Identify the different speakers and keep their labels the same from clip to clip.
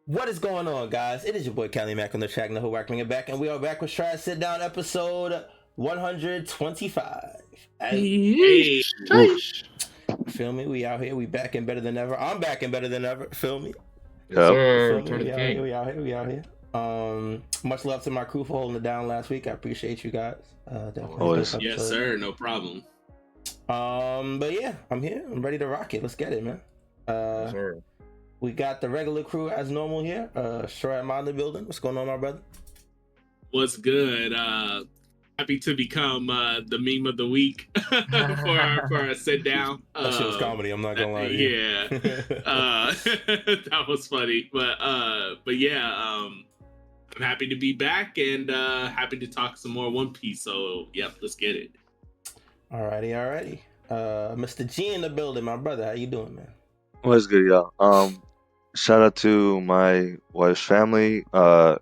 Speaker 1: What is going on, guys? It is your boy Cali Mac on the track, no whacking it back, and we are back with Strawhat Sitdown episode 125.
Speaker 2: Hey.
Speaker 1: Feel me? We out here. We back and better than ever. I'm back and better than ever. Feel me?
Speaker 2: Yes, sir.
Speaker 1: Feel me? We out here. Much love to my crew for holding it down last week. I appreciate you guys.
Speaker 2: Yes, sir. No problem.
Speaker 1: But yeah, I'm here. I'm ready to rock it. Let's get it, man.
Speaker 2: Yes, sir.
Speaker 1: We got the regular crew as normal here. Strawhat in the building. What's going on, my brother?
Speaker 2: What's good? Happy to become the meme of the week for a sit down.
Speaker 1: That shit was comedy. I'm not gonna lie to you.
Speaker 2: Yeah, that was funny. But yeah, I'm happy to be back and happy to talk some more One Piece. So yep, let's get it.
Speaker 1: Alrighty. Mr. G in the building, my brother. How you doing, man?
Speaker 3: What's good, y'all? Shout out to my wife's family. Her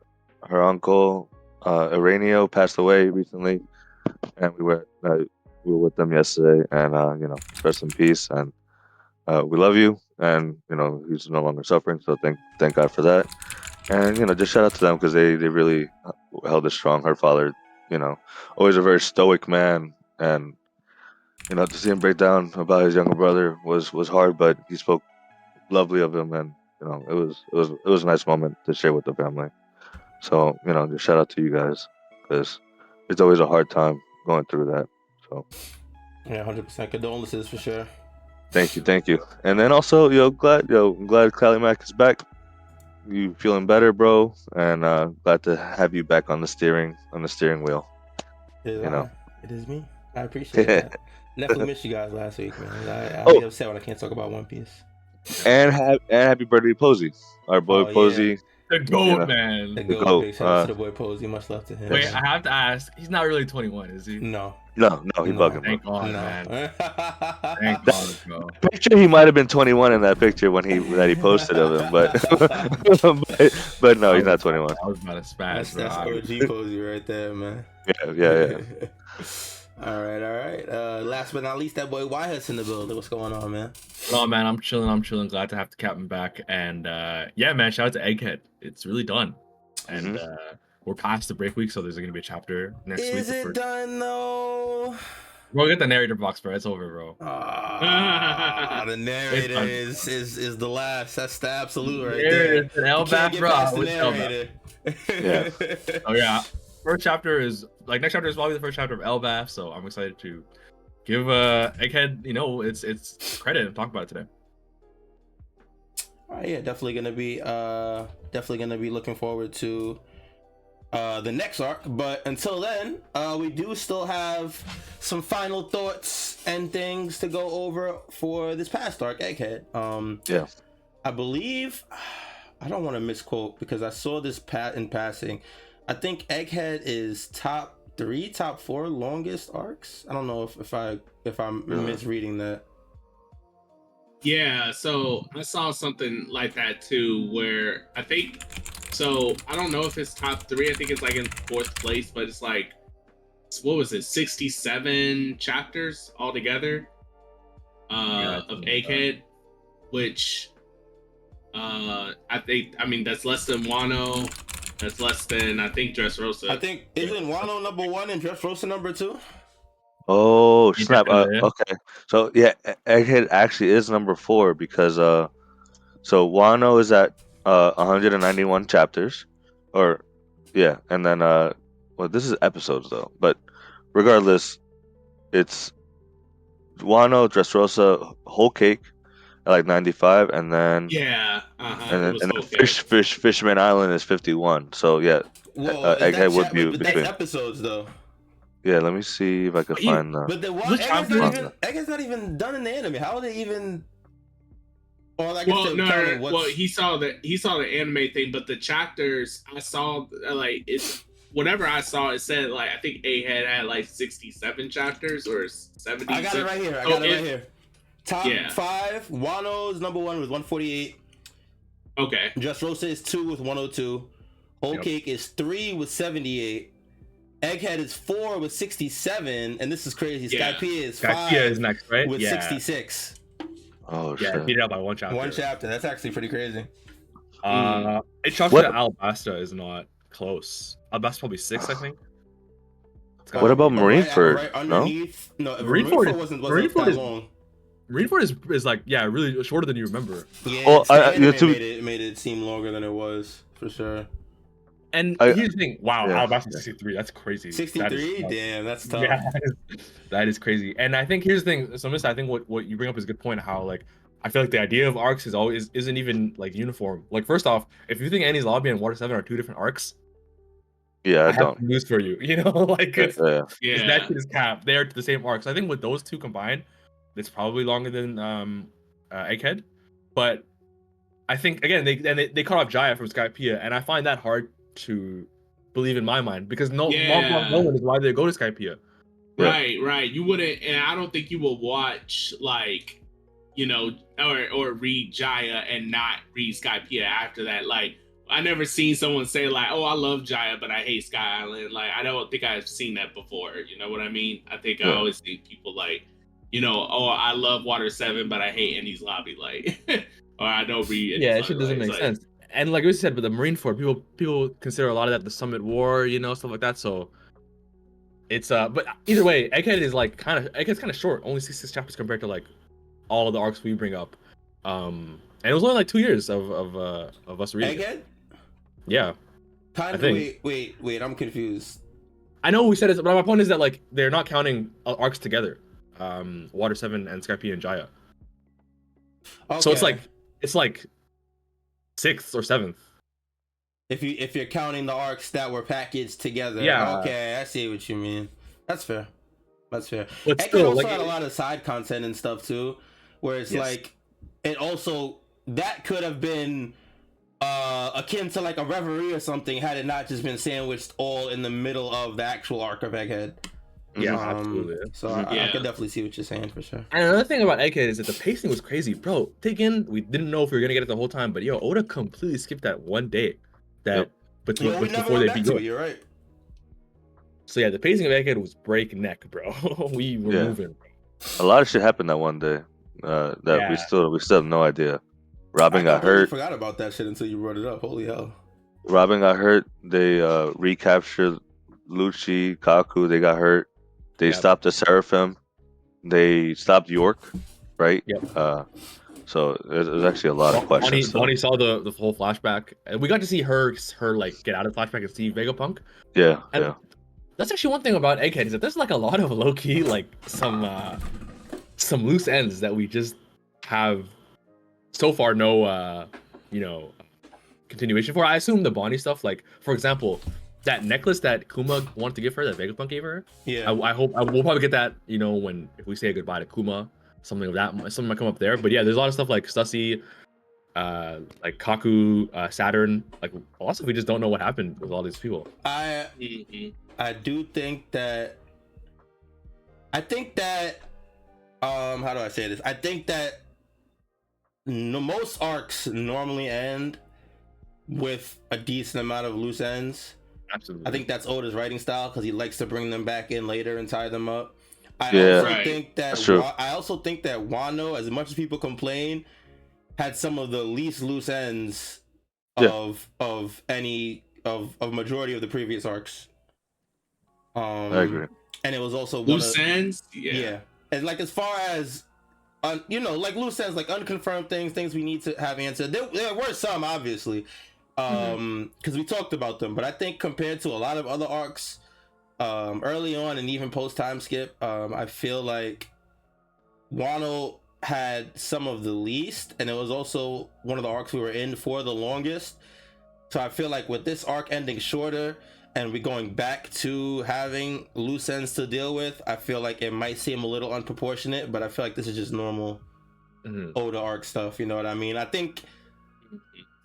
Speaker 3: uncle, Aranio, passed away recently, and we were with them yesterday. And rest in peace. And we love you. And he's no longer suffering, so thank God for that. And just shout out to them because they really held it strong. Her father, always a very stoic man, and to see him break down about his younger brother was hard, but he spoke lovely of him, and it was a nice moment to share with the family. So just shout out to you guys because it's always a hard time going through that. So
Speaker 1: yeah, 100% condolences for sure.
Speaker 3: Thank you. And then also, I'm glad Cali Mac is back. You feeling better, bro? And glad to have you back on the steering wheel.
Speaker 1: It is me. I appreciate that. Definitely missed you guys last week, man. I get upset when I can't talk about One Piece.
Speaker 3: And happy birthday, Posy, our boy Posy.
Speaker 1: Yeah.
Speaker 2: The GOAT, man.
Speaker 1: The GOAT. Big shout out to the boy Posy. Much love to him.
Speaker 4: Wait, I have to ask. He's not really 21, is he?
Speaker 1: No,
Speaker 3: he bugging.
Speaker 4: Thank God,
Speaker 1: no.
Speaker 4: man. Thank God, bro.
Speaker 3: Picture he might have been 21 in that picture when he posted of him, but but no, he's not 21.
Speaker 4: I was about to spaz,
Speaker 1: That's OG Posy right there, man.
Speaker 3: Yeah.
Speaker 1: All right. Last but not least, that boy Huss in the building. What's going on, man?
Speaker 4: No, man, I'm chilling. Glad to have the captain back. And yeah, man, shout out to Egghead. It's really done. And we're past the break week, so there's gonna be a chapter next week.
Speaker 1: Is it done though?
Speaker 4: Bro, get the narrator box, bro. It's over, bro.
Speaker 1: The narrator is the last. That's the absolute right there.
Speaker 4: It's an Elbaf, bro.
Speaker 1: The narrator.
Speaker 3: Yeah.
Speaker 4: Oh yeah. First chapter is next chapter is probably the first chapter of Elbaf, so I'm excited to give Egghead, it's credit and talk about it today.
Speaker 1: All right, yeah, definitely gonna be looking forward to the next arc. But until then, we do still have some final thoughts and things to go over for this past arc, Egghead.
Speaker 3: Yeah.
Speaker 1: I believe I don't want to misquote because I saw this in passing. I think Egghead is top 4 longest arcs. I don't know if I'm misreading that.
Speaker 2: Yeah, so I saw something like that too, where I don't know if it's top 3. I think it's in 4th place, but it's what was it, 67 chapters altogether of Egghead, which I mean that's less than Wano. That's less than, I think, Dressrosa.
Speaker 1: I think, isn't Wano number 1 and Dressrosa number 2?
Speaker 3: Oh, snap. Okay. So, yeah, Egghead actually is number 4 because, so Wano is at 191 chapters. And then, this is episodes, though. But regardless, it's Wano, Dressrosa, Whole Cake, at 95, and then and then Fisherman Island is 51. So yeah, Egghead would be between.
Speaker 1: That's episodes though.
Speaker 3: Yeah, let me see if I can find that.
Speaker 1: But Egghead's not even done in the anime. How are they even?
Speaker 2: Well, he saw the anime thing, but the chapters I saw it's whatever I saw. It said I think Egghead had 67 chapters or 70.
Speaker 1: I got it right here. Top 5, Wano is number 1 with 148.
Speaker 2: Okay.
Speaker 1: Dressrosa is 2 with 102. Whole Cake is 3 with 78. Egghead is 4 with 67, and this is crazy. Skypiea is 5
Speaker 4: is next, right?
Speaker 1: with 66.
Speaker 3: Oh
Speaker 4: Yeah,
Speaker 3: shit.
Speaker 4: beat it out by one chapter.
Speaker 1: One chapter. That's actually pretty crazy.
Speaker 4: It chapter
Speaker 3: What-
Speaker 4: to Alabasta is not close. Alabasta probably 6, I think. It's gotta
Speaker 3: What
Speaker 4: be-
Speaker 3: about
Speaker 1: But
Speaker 3: Marineford?
Speaker 1: Right underneath. No,
Speaker 4: Marineford
Speaker 1: wasn't
Speaker 4: Marineford
Speaker 1: that
Speaker 4: is-
Speaker 1: long.
Speaker 4: Marineford is like, yeah, really shorter than you remember.
Speaker 1: Yeah,
Speaker 3: Well,
Speaker 1: it's the anime
Speaker 3: to-
Speaker 1: made it seem longer than it was for sure.
Speaker 4: And
Speaker 3: I-
Speaker 4: here's the thing. Wow,
Speaker 3: yeah,
Speaker 4: Alabasta 63. That's crazy. That
Speaker 1: 63.
Speaker 4: is nuts.
Speaker 1: Damn, that's tough.
Speaker 4: Yeah, that is crazy. And I think here's the thing. So, I think what you bring up is a good point. How like I feel like the idea of arcs isn't even like uniform. Like first off, if you think Annie's Lobby and Water 7 are 2 different arcs,
Speaker 3: Yeah, I
Speaker 4: have
Speaker 3: don't.
Speaker 4: some news for you. You know, like
Speaker 3: Yeah.
Speaker 4: that
Speaker 2: Yeah.
Speaker 4: shit is capped. They're the same arcs. I think with those two combined, it's probably longer than Egghead. But I think again they cut off Jaya from Skypiea, and I find that hard to believe in my mind because no one is why they go to Skypiea.
Speaker 3: Yeah.
Speaker 2: Right. You wouldn't, and I don't think you will watch like, you know, or read Jaya and not read Skypiea after that. Like, I never seen someone say like, "Oh, I love Jaya, but I hate Sky Island." Like, I don't think I've seen that before. You know what I mean? I think I always see people like, you know, "Oh, I love Water 7, but I hate Annie's Lobby." Like, or I don't read. Annie's
Speaker 4: Yeah, it
Speaker 2: Lobby.
Speaker 4: shit doesn't
Speaker 2: Like,
Speaker 4: make sense. And like we said, but the Marineford, people consider a lot of that the Summit War, you know, stuff like that. So it's but either way, Egghead's kind of short, only 66 chapters compared to like all of the arcs we bring up. And it was only like 2 years of us reading.
Speaker 1: Egghead?
Speaker 4: Yeah.
Speaker 1: Kind of. Wait. I'm confused.
Speaker 4: I know we said it, but my point is that like they're not counting arcs together. Water 7 and Skypiea and Jaya.
Speaker 1: Okay.
Speaker 4: So it's like 6th or 7th.
Speaker 1: If you're counting the arcs that were packaged together.
Speaker 4: Yeah.
Speaker 1: Okay, I see what you mean. That's fair.
Speaker 4: But
Speaker 1: Egghead
Speaker 4: still,
Speaker 1: also
Speaker 4: like,
Speaker 1: had a lot of side content and stuff too, where it's
Speaker 4: Yes.
Speaker 1: like it also that could have been akin to like a reverie or something had it not just been sandwiched all in the middle of the actual arc of Egghead.
Speaker 4: Yeah, absolutely.
Speaker 1: So I could definitely see what you're saying for sure.
Speaker 4: And another thing about Egghead is that the pacing was crazy, bro. We didn't know if we were gonna get it the whole time, but yo, Oda completely skipped that one day
Speaker 1: We never
Speaker 4: before
Speaker 1: went
Speaker 4: they
Speaker 1: back
Speaker 4: beat
Speaker 1: to
Speaker 4: Yo.
Speaker 1: it. You're right.
Speaker 4: So yeah, the pacing of Egghead was breakneck, bro. We were moving.
Speaker 3: A lot of shit happened that one day. That we still have no idea. Robin got
Speaker 1: completely
Speaker 3: hurt.
Speaker 1: forgot about that shit until you brought it up. Holy hell.
Speaker 3: Robin got hurt. They recaptured Lucci, Kaku. They got hurt. They stopped the Seraphim. They stopped York, right?
Speaker 4: Yep.
Speaker 3: So there's actually a lot of questions.
Speaker 4: Bonnie saw the whole flashback, and we got to see her like get out of the flashback and see Vegapunk.
Speaker 3: Yeah.
Speaker 4: That's actually one thing about Egghead is that there's like a lot of low key like some loose ends that we just have so far no continuation for. I assume the Bonnie stuff, like for example, that necklace that Kuma wanted to give her, that Vegapunk gave her.
Speaker 1: Yeah.
Speaker 4: I hope we'll probably get that, you know, if we say goodbye to Kuma, something might come up there. But yeah, there's a lot of stuff like Sussy, like Kaku, Saturn, like a lot of stuff we just don't know what happened with all these people.
Speaker 1: I do think that how do I say this? I think that most arcs normally end with a decent amount of loose ends.
Speaker 4: Absolutely.
Speaker 1: I think that's Oda's writing style because he likes to bring them back in later and tie them up. I also think that Wano, as much as people complain, had some of the least loose ends of majority of the previous arcs.
Speaker 3: I agree.
Speaker 1: And it was also
Speaker 2: loose ends. Yeah.
Speaker 1: And like as far as like loose ends, like unconfirmed things we need to have answered. There were some, obviously, because we talked about them. But I think compared to a lot of other arcs, early on and even post time skip, I feel like Wano had some of the least, and it was also one of the arcs we were in for the longest. So I feel like with this arc ending shorter and we going back to having loose ends to deal with, I feel like it might seem a little unproportionate, but I feel like this is just normal Oda arc stuff, you know what I mean? I think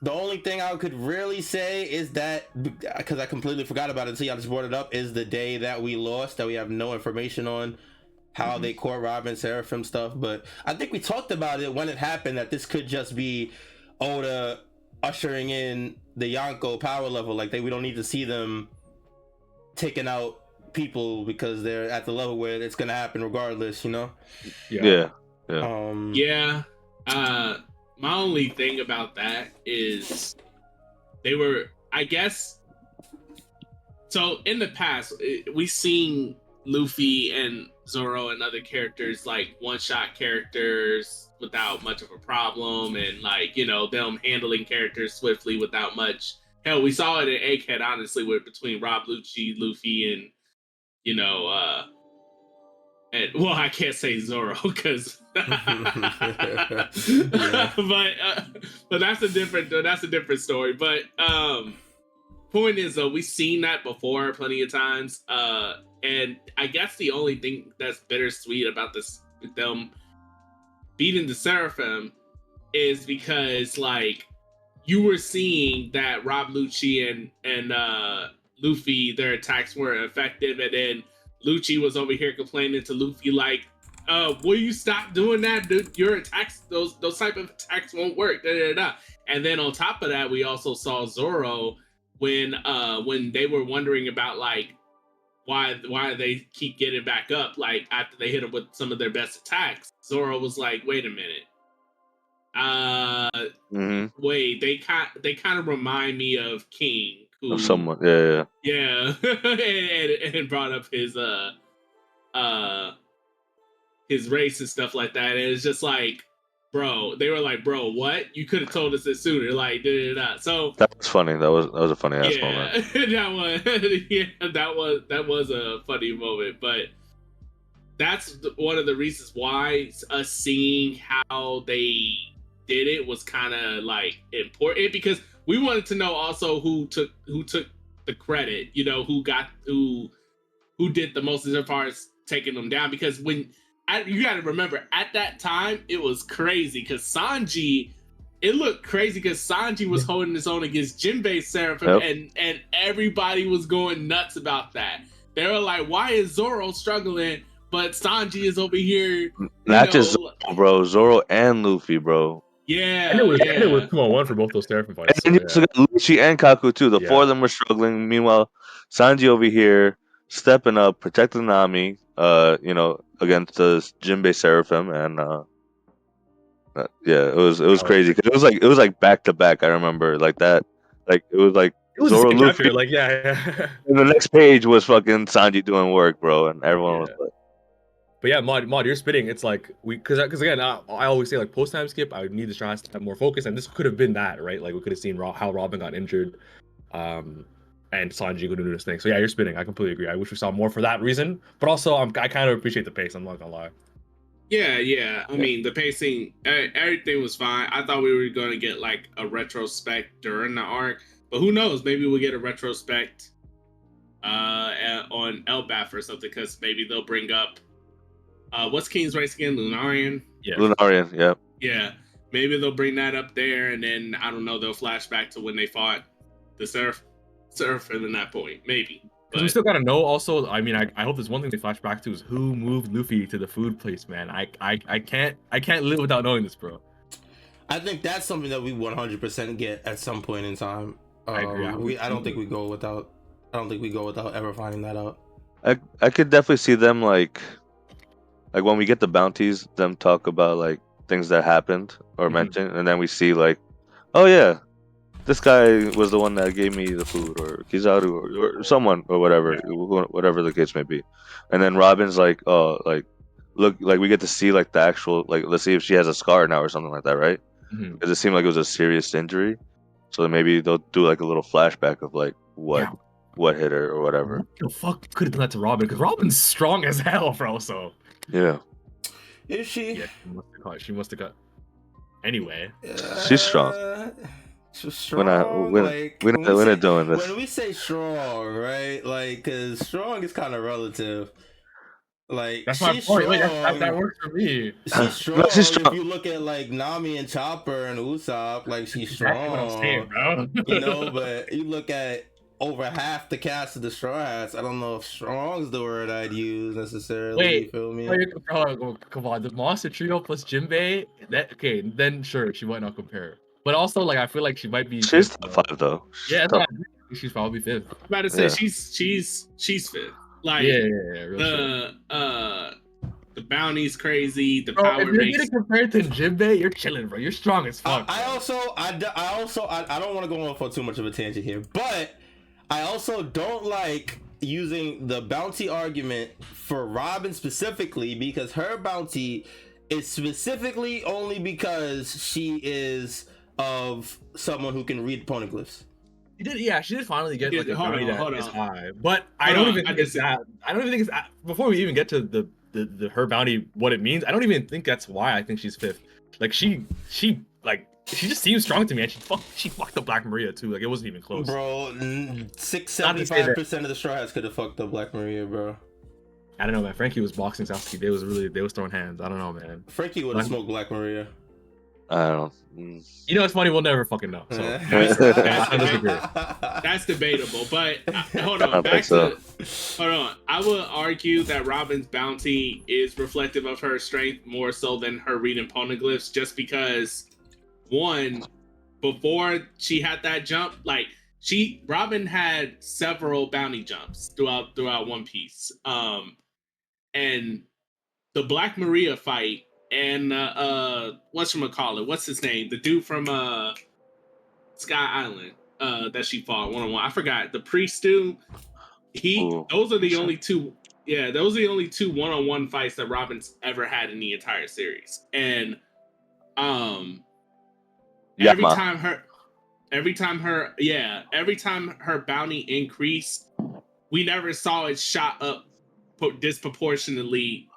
Speaker 1: the only thing I could really say is that, because I completely forgot about it until y'all just brought it up, is the day that we lost, that we have no information on how they caught Robin, Seraphim stuff. But I think we talked about it when it happened, that this could just be Oda ushering in the Yonko power level. Like we don't need to see them taking out people because they're at the level where it's gonna happen regardless, you know?
Speaker 2: Yeah. My only thing about that is they were, I guess. So in the past, we seen Luffy and Zoro and other characters like one-shot characters without much of a problem, and like them handling characters swiftly without much. Hell, we saw it in Egghead, honestly, with between Rob Lucci, Luffy, and and well, I can't say Zoro because, but that's a different story. But point is though, we've seen that before plenty of times. And I guess the only thing that's bittersweet about this them beating the Seraphim is because like you were seeing that Rob Lucci and Luffy, their attacks weren't effective, and then Lucci was over here complaining to Luffy like, will you stop doing that? Dude, your attacks, those type of attacks won't work. Da, da, da. And then on top of that, we also saw Zoro when they were wondering about like why they keep getting back up, like after they hit him with some of their best attacks. Zoro was like, wait a minute. Wait, they kind of remind me of King, who
Speaker 3: Of someone,
Speaker 2: yeah, and brought up his race and stuff like that. And it's just like, bro, they were like, bro, what? You could have told us this sooner. Like, da, da, da. So
Speaker 3: that was funny. That was a funny ass moment.
Speaker 2: that was a funny moment. But that's one of the reasons why us seeing how they did it was kind of like important, because we wanted to know also who took the credit, who did the most as far as taking them down. Because you got to remember, at that time it was crazy because Sanji, it looked crazy because Sanji was holding his own against Jinbei's Seraphim, and everybody was going nuts about that. They were like, why is Zoro struggling but Sanji is over here?
Speaker 3: Not just Zoro, bro, Zoro and Luffy, bro.
Speaker 2: Yeah,
Speaker 4: and it was 2-on-1 for both those Seraphim fights.
Speaker 3: And then you also got Lucci and Kaku too. The four of them were struggling. Meanwhile, Sanji over here stepping up, protecting Nami, against the Jinbei Seraphim, and it was crazy because it was like back to back. I remember like that, like it was like Zoro, Luffy,
Speaker 4: like
Speaker 3: and the next page was fucking Sanji doing work, bro, and everyone was like.
Speaker 4: But yeah, Mod, you're spitting. It's like because again, I always say like post time skip, I would need the Strawhats to have more focus, and this could have been that, right? Like we could have seen how Robin got injured, and Sanji could do this thing. So yeah, you're spitting. I completely agree. I wish we saw more for that reason, but also I kind of appreciate the pace. I'm not gonna lie.
Speaker 2: Yeah. I mean, the pacing, everything was fine. I thought we were going to get like a retrospect during the arc, but who knows? Maybe we'll get a retrospect on Elbaf or something, because maybe they'll bring up what's King's race again? Lunarian?
Speaker 3: Yeah. Lunarian, yeah.
Speaker 2: Yeah. Maybe they'll bring that up there, and then I don't know, they'll flash back to when they fought the Seraphim in that point. Maybe.
Speaker 4: Because we still gotta know also, I mean, I hope there's one thing they flash back to is who moved Luffy to the food place, man. I can't live without knowing this, bro.
Speaker 1: I think that's something that we 100% get at some point in time.
Speaker 4: I agree.
Speaker 1: I don't think we go without ever finding that out.
Speaker 3: I could definitely see them like when we get the bounties, them talk about like things that happened or mentioned, and then we see like, oh yeah, this guy was the one that gave me the food, or Kizaru, or someone, or whatever, whatever the case may be. And then Robin's like, oh, like, look, like we get to see like the actual, like, let's see if she has a scar now or something like that, right? Because it seemed like it was a serious injury, so then maybe they'll do like a little flashback of like what hit her or whatever.
Speaker 4: What the fuck could have done that to Robin? Because Robin's strong as hell, bro. So
Speaker 3: yeah,
Speaker 1: is she?
Speaker 4: Yeah, she must have got. Anyway,
Speaker 3: she's strong.
Speaker 1: Strong,
Speaker 3: we're not doing this.
Speaker 1: When we say strong, right? Like, because strong is kind of relative. Like,
Speaker 4: that's my point. Wait, that works for me.
Speaker 1: She's strong.
Speaker 3: No, she's strong.
Speaker 1: If you look at like Nami and Chopper and Usopp, like she's strong.
Speaker 4: What I'm saying, bro.
Speaker 1: But you look at over half the cast of the Straw Hats. I don't know if strong's the word I'd use necessarily.
Speaker 4: Wait,
Speaker 1: you feel me?
Speaker 4: Come on, the Monster Trio plus Jinbei. Then sure, she might not compare. But also, like, I feel like she might be.
Speaker 3: She's top 5 though.
Speaker 4: She's probably 5th.
Speaker 2: I'm about to say she's 5th. Like,
Speaker 4: real
Speaker 2: The bounty's crazy. The
Speaker 4: Bro,
Speaker 2: power
Speaker 4: if you're
Speaker 2: makes.
Speaker 4: getting compared to Jinbei, you're chilling, bro. You're strong as fuck.
Speaker 1: I don't want to go off on too much of a tangent here, but I also don't like using the bounty argument for Robin specifically, because her bounty is specifically only because she is of someone who can read poneglyphs.
Speaker 4: She did finally get like a
Speaker 2: Hold
Speaker 4: bounty
Speaker 2: on,
Speaker 4: that is
Speaker 2: hold
Speaker 4: high, but I don't even think it's that. I don't even think it's that. Before we even get to the her bounty, what it means, I don't even think that's why I think she's 5th. Like she just seems strong to me, and she fucked up Black Maria too. Like it wasn't even close.
Speaker 1: Bro, 75% of the Straw Hats could have fucked up Black Maria, bro.
Speaker 4: I don't know, man. Frankie was boxing Sasuke. They was throwing hands. I don't know, man.
Speaker 1: Frankie would have smoked Black Maria.
Speaker 3: I don't.
Speaker 4: You know, it's funny. We'll never fucking know. So
Speaker 2: That's debatable, but hold on. Hold on. I would argue that Robin's bounty is reflective of her strength more so than her reading poneglyphs, just because, one, before she had that jump, like Robin had several bounty jumps throughout One Piece, and the Black Maria fight. And whatchamacallit? What's his name? The dude from Sky Island that she fought 1-on-1. I forgot. The priest dude. Those are the only two. Yeah, those are the only two 1-on-1 fights that Robin's ever had in the entire series. And every time her bounty increased, we never saw it shot up disproportionately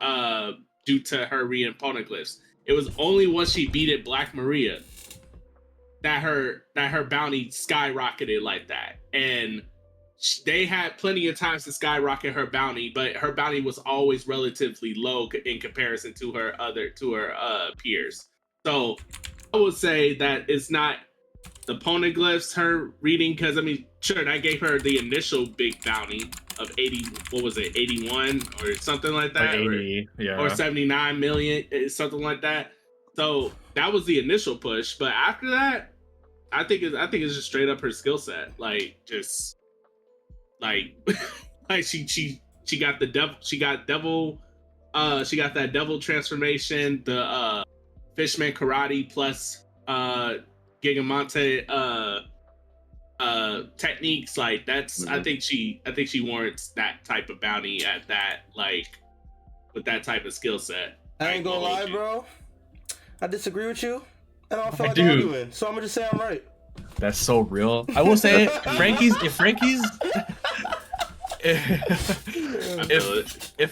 Speaker 2: due to her reading poneglyphs. It was only once she beat it Black Maria that her bounty skyrocketed like that. And they had plenty of times to skyrocket her bounty, but her bounty was always relatively low in comparison to her peers. So I would say that it's not the poneglyphs her reading, because I mean, sure, that gave her the initial big bounty of 81 or something like that,
Speaker 4: like 80,
Speaker 2: or 79 million, something like that. So that was the initial push, but after that, I think it's just straight up her skill set, like just like like she got the devil, she got that devil transformation, the Fishman karate plus Gigamonte techniques, like that's I think she warrants that type of bounty at that, like with that type of skill set.
Speaker 1: I ain't gonna lie, bro. I disagree with you, and I don't feel like arguing, so I'm gonna just say I'm right.
Speaker 4: That's so real. I will say, if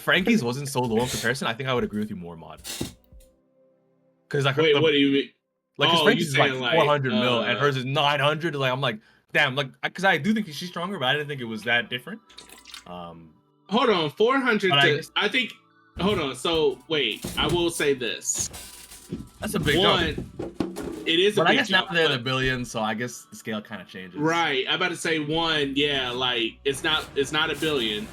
Speaker 4: Frankie's wasn't so low in comparison, I think I would agree with you more, Mod. Because like,
Speaker 2: wait, what do you mean?
Speaker 4: Like, because Frankie's is like 400 mil, and hers is 900. Like, I'm like, damn, like, because I do think she's stronger, but I didn't think it was that different.
Speaker 2: Hold on, 400. I think. Hold on. So wait, I will say this.
Speaker 4: That's a big jump.
Speaker 2: It is,
Speaker 4: but I guess now they're in the billions, so I guess the scale kind of changes.
Speaker 2: Right. I'm about to say yeah, like it's not a billion.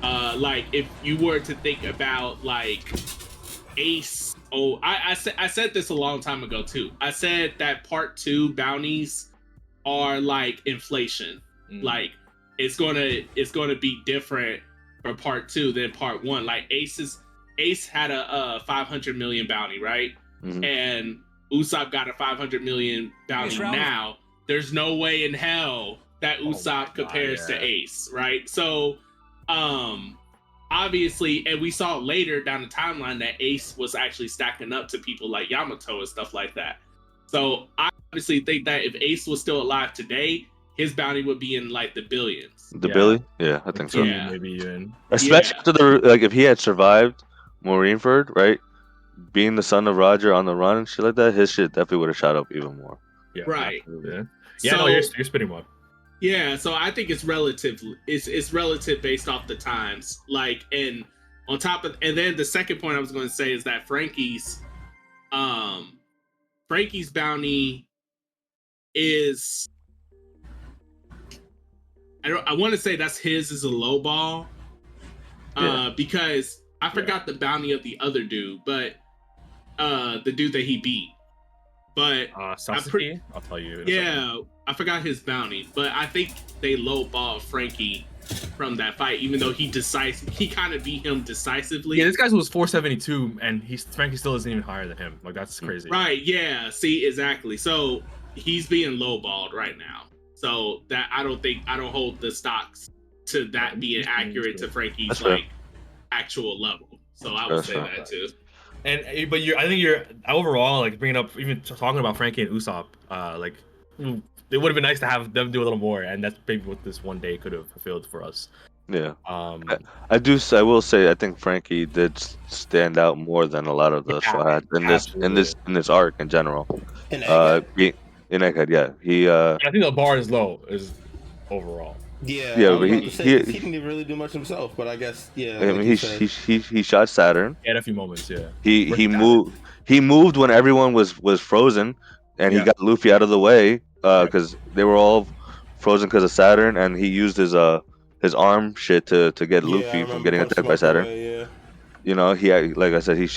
Speaker 2: Like if you were to think about like Ace. Oh, I said this a long time ago too. I said that part 2 bounties are like inflation. Like it's gonna be different for part 2 than part 1. Like Ace had a 500 million bounty, right? Mm-hmm. And Usopp got a 500 million bounty now. There's no way in hell that Usopp compares to Ace, right? So, obviously, and we saw later down the timeline that Ace was actually stacking up to people like Yamato and stuff like that. So, I obviously think that if Ace was still alive today, his bounty would be in like the billions.
Speaker 3: The billion? Yeah, I think so.
Speaker 4: Yeah, maybe even.
Speaker 3: Especially after if he had survived Marineford, right? Being the son of Roger on the run and shit like that, his shit definitely would have shot up even more.
Speaker 2: Yeah, right.
Speaker 4: Yeah, so, no, you're spitting one.
Speaker 2: Yeah, so I think it's relative. It's relative based off the times. Like, and on top of, and then the second point I was going to say is that Frankie's bounty is. I want to say that's his is a low ball, because I forgot the bounty of the other dude, but the dude that he beat. But
Speaker 4: Sasuke, I'll tell you.
Speaker 2: Yeah, I forgot his bounty, but I think they low ball Frankie from that fight, even though he kind of beat him decisively.
Speaker 4: Yeah, this guy's was 472, and Frankie still isn't even higher than him. Like, that's crazy.
Speaker 2: Right? Yeah. See, exactly. So he's being lowballed right now. So that I don't hold the stocks to that being accurate to Frankie's like actual level. So I would say that too.
Speaker 4: And but I think you're overall like bringing up even talking about Frankie and Usopp, like it would have been nice to have them do a little more, and that's maybe what this one day could have fulfilled for us.
Speaker 3: Yeah. I will say I think Frankie did stand out more than a lot of the Strawhat in this arc in general.
Speaker 1: In Egghead?
Speaker 3: In Egghead, yeah.
Speaker 4: I think the bar is low overall.
Speaker 1: Yeah, but he didn't even really do much himself. But I guess
Speaker 3: I mean, he shot Saturn.
Speaker 4: He had a few moments, yeah.
Speaker 3: He moved when everyone was frozen, and he got Luffy out of the way because they were all frozen because of Saturn, and he used his arm shit to get Luffy from getting attacked by Saturn.
Speaker 1: Away,
Speaker 3: You know, like I said, he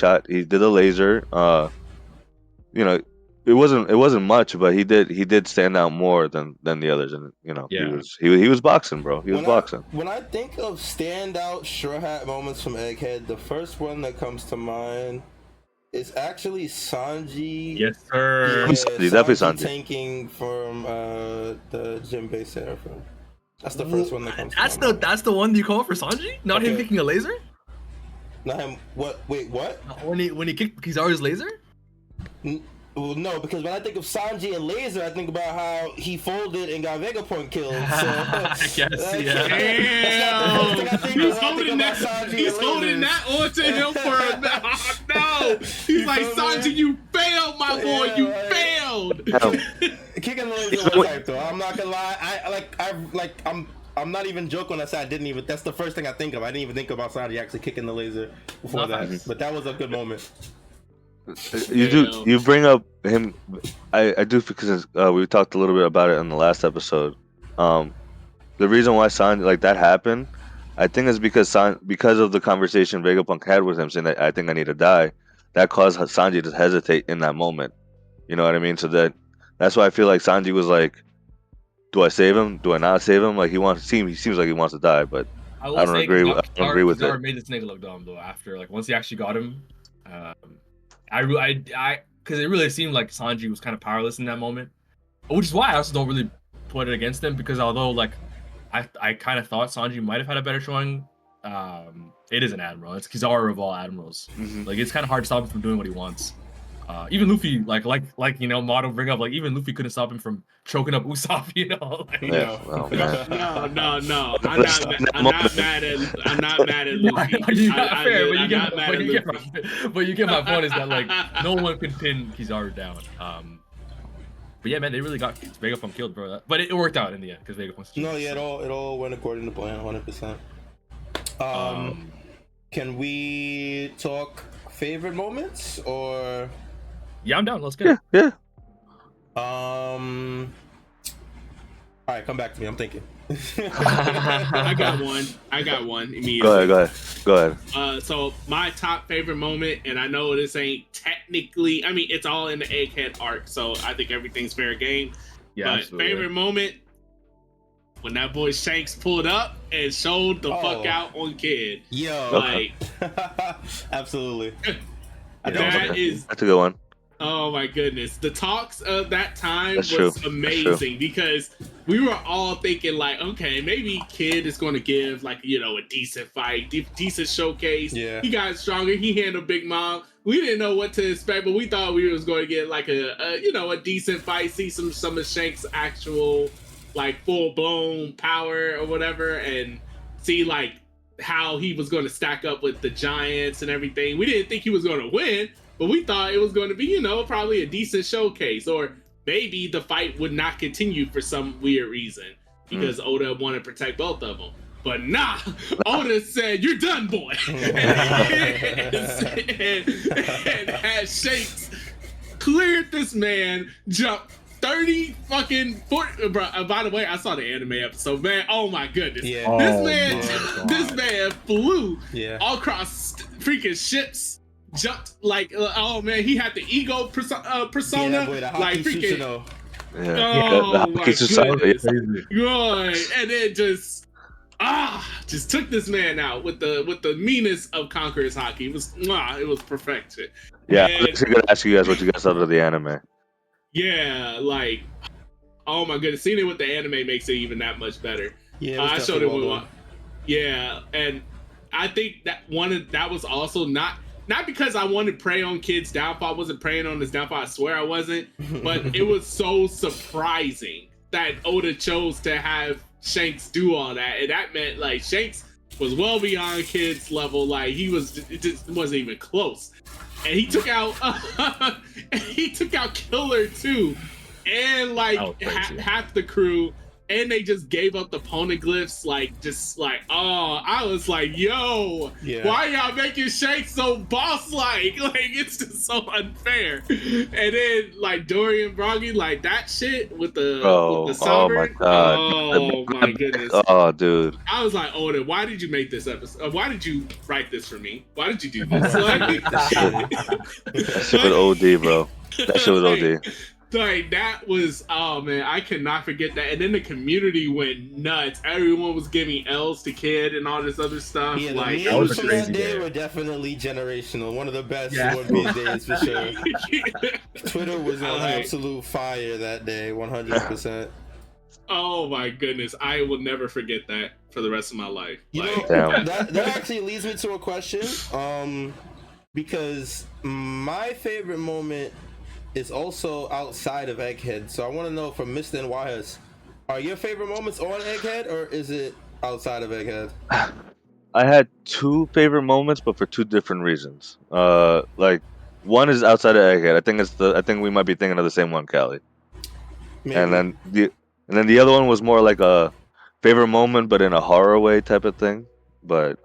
Speaker 3: did a laser. You know, it wasn't much, but he did stand out more than the others, and you know, he was boxing, bro. He was boxing.
Speaker 1: When I think of standout Straw Hat moments from Egghead, the first one that comes to mind is actually Sanji.
Speaker 4: Yes, sir.
Speaker 1: Yeah,
Speaker 3: definitely Sanji
Speaker 1: tanking from the Jinbei Seraphim. That's the first one that comes.
Speaker 4: That's the one you call for Sanji? Not him kicking a laser?
Speaker 1: Not him. What? Wait, what?
Speaker 4: When he kicked Kizaru's laser?
Speaker 1: Well, no, because when I think of Sanji and Laser, I think about how he folded and got Vegapunk killed. So,
Speaker 4: I guess, yeah.
Speaker 2: He's holding that onto him for a no. He's like, Sanji, you failed, my boy. You failed.
Speaker 1: Kicking the laser was hype, though. I'm not gonna lie. I'm not even joking when I said that's the first thing I think of. I didn't even think about Sanji actually kicking the laser before that. But that was a good moment.
Speaker 3: You bring up him. I do because we talked a little bit about it in the last episode. The reason why Sanji like that happened, I think, is because of the conversation Vegapunk had with him saying that I think I need to die. That caused Sanji to hesitate in that moment. You know what I mean? So that's why I feel like Sanji was like, "Do I save him? Do I not save him?" Like he seems like he wants to die, but I don't agree with it.
Speaker 4: Made this nigga look dumb though. After like once he actually got him. Because it really seemed like Sanji was kind of powerless in that moment, which is why I also don't really put it against him, because although like I kind of thought Sanji might have had a better showing, it is an admiral. It's Kizaru of all admirals. Like it's kind of hard to stop him from doing what he wants. Even Luffy, like you know, Motto bring up, like even Luffy couldn't stop him from choking up Usopp, you know. Like,
Speaker 2: No. I'm not mad at Luffy.
Speaker 4: But you get my point is that like no one could pin Kizaru down. But yeah, man, they really got Vegapunk killed, bro. But it worked out in the end because Vegapunk.
Speaker 1: No, yeah, it all went according to plan, 100%. Can we talk favorite moments or?
Speaker 4: Yeah, I'm down. Let's get it.
Speaker 3: Yeah.
Speaker 1: All right, come back to me. I'm thinking.
Speaker 2: I got one immediately.
Speaker 3: Go ahead.
Speaker 2: So my top favorite moment, and I know this ain't technically, I mean, it's all in the Egghead arc, so I think everything's fair game.
Speaker 4: Yeah,
Speaker 2: but
Speaker 4: absolutely.
Speaker 2: favorite moment, when that boy Shanks pulled up and showed the fuck out on Kid.
Speaker 1: Yo.
Speaker 2: Like.
Speaker 1: Absolutely.
Speaker 2: That's
Speaker 3: a good one.
Speaker 2: Oh my goodness. The talks of that time
Speaker 3: was
Speaker 2: amazing because we were all thinking like, okay, maybe Kid is going to give like, you know, a decent fight, decent showcase.
Speaker 1: Yeah.
Speaker 2: He got stronger. He handled Big Mom. We didn't know what to expect, but we thought we was going to get like a decent fight, see some of Shanks' actual like full blown power or whatever, and see like how he was going to stack up with the Giants and everything. We didn't think he was going to win, but we thought it was going to be, you know, probably a decent showcase, or maybe the fight would not continue for some weird reason because Oda wanted to protect both of them. But nah, Oda said, "You're done, boy," and had Shanks cleared this man, jumped 30 fucking 40, bro. By the way, I saw the anime episode, man. Oh my goodness.
Speaker 1: Yeah.
Speaker 2: This man flew all across freaking ships, jumped like, oh man, he had the ego persona, like freaking. Oh my goodness. Right. And then just, just took this man out with the meanest of Conqueror's hockey. It was perfection.
Speaker 3: Yeah,
Speaker 2: And,
Speaker 3: I was actually gonna ask you guys what you guys thought of the anime.
Speaker 2: yeah, like, oh my goodness, seeing it with the anime makes it even that much better.
Speaker 1: Yeah,
Speaker 2: I showed it
Speaker 1: well
Speaker 2: with
Speaker 1: done.
Speaker 2: yeah, and I think that that was also not because I wanted to prey on Kid's downfall. I wasn't preying on his downfall. I swear I wasn't. But it was so surprising that Oda chose to have Shanks do all that, and that meant like Shanks was well beyond Kid's level. Like it just wasn't even close. And he took out Killer too, and like half the crew. And they just gave up the poneglyphs, I was like, yo, why y'all making Shanks so boss-like? Like, it's just so unfair. And then, like, Dorian Broggy, like, that shit with the sovereign.
Speaker 3: Oh
Speaker 2: my goodness.
Speaker 3: Oh, dude.
Speaker 2: I was like, Oda, why did you make this episode? Why did you write this for me? Why did you do this? Like,
Speaker 3: that shit was OD, bro. That shit was OD.
Speaker 2: Like, that was, oh man, I cannot forget that. And then the community went nuts. Everyone was giving L's to Kid and all this other stuff.
Speaker 1: Yeah,
Speaker 2: like,
Speaker 1: the memes from that day were definitely generational. One of the best One Piece days for sure. Twitter was on absolute fire that day, 100%.
Speaker 2: Oh my goodness, I will never forget that for the rest of my life.
Speaker 1: You know, that actually leads me to a question. Because my favorite moment is also outside of Egghead. So I want to know from Mr. and Wahas, are your favorite moments on Egghead or is it outside of Egghead?
Speaker 3: I had two favorite moments, but for two different reasons. Like one is outside of Egghead. I think we might be thinking of the same one, Callie. Maybe. And then the other one was more like a favorite moment, but in a horror way type of thing. But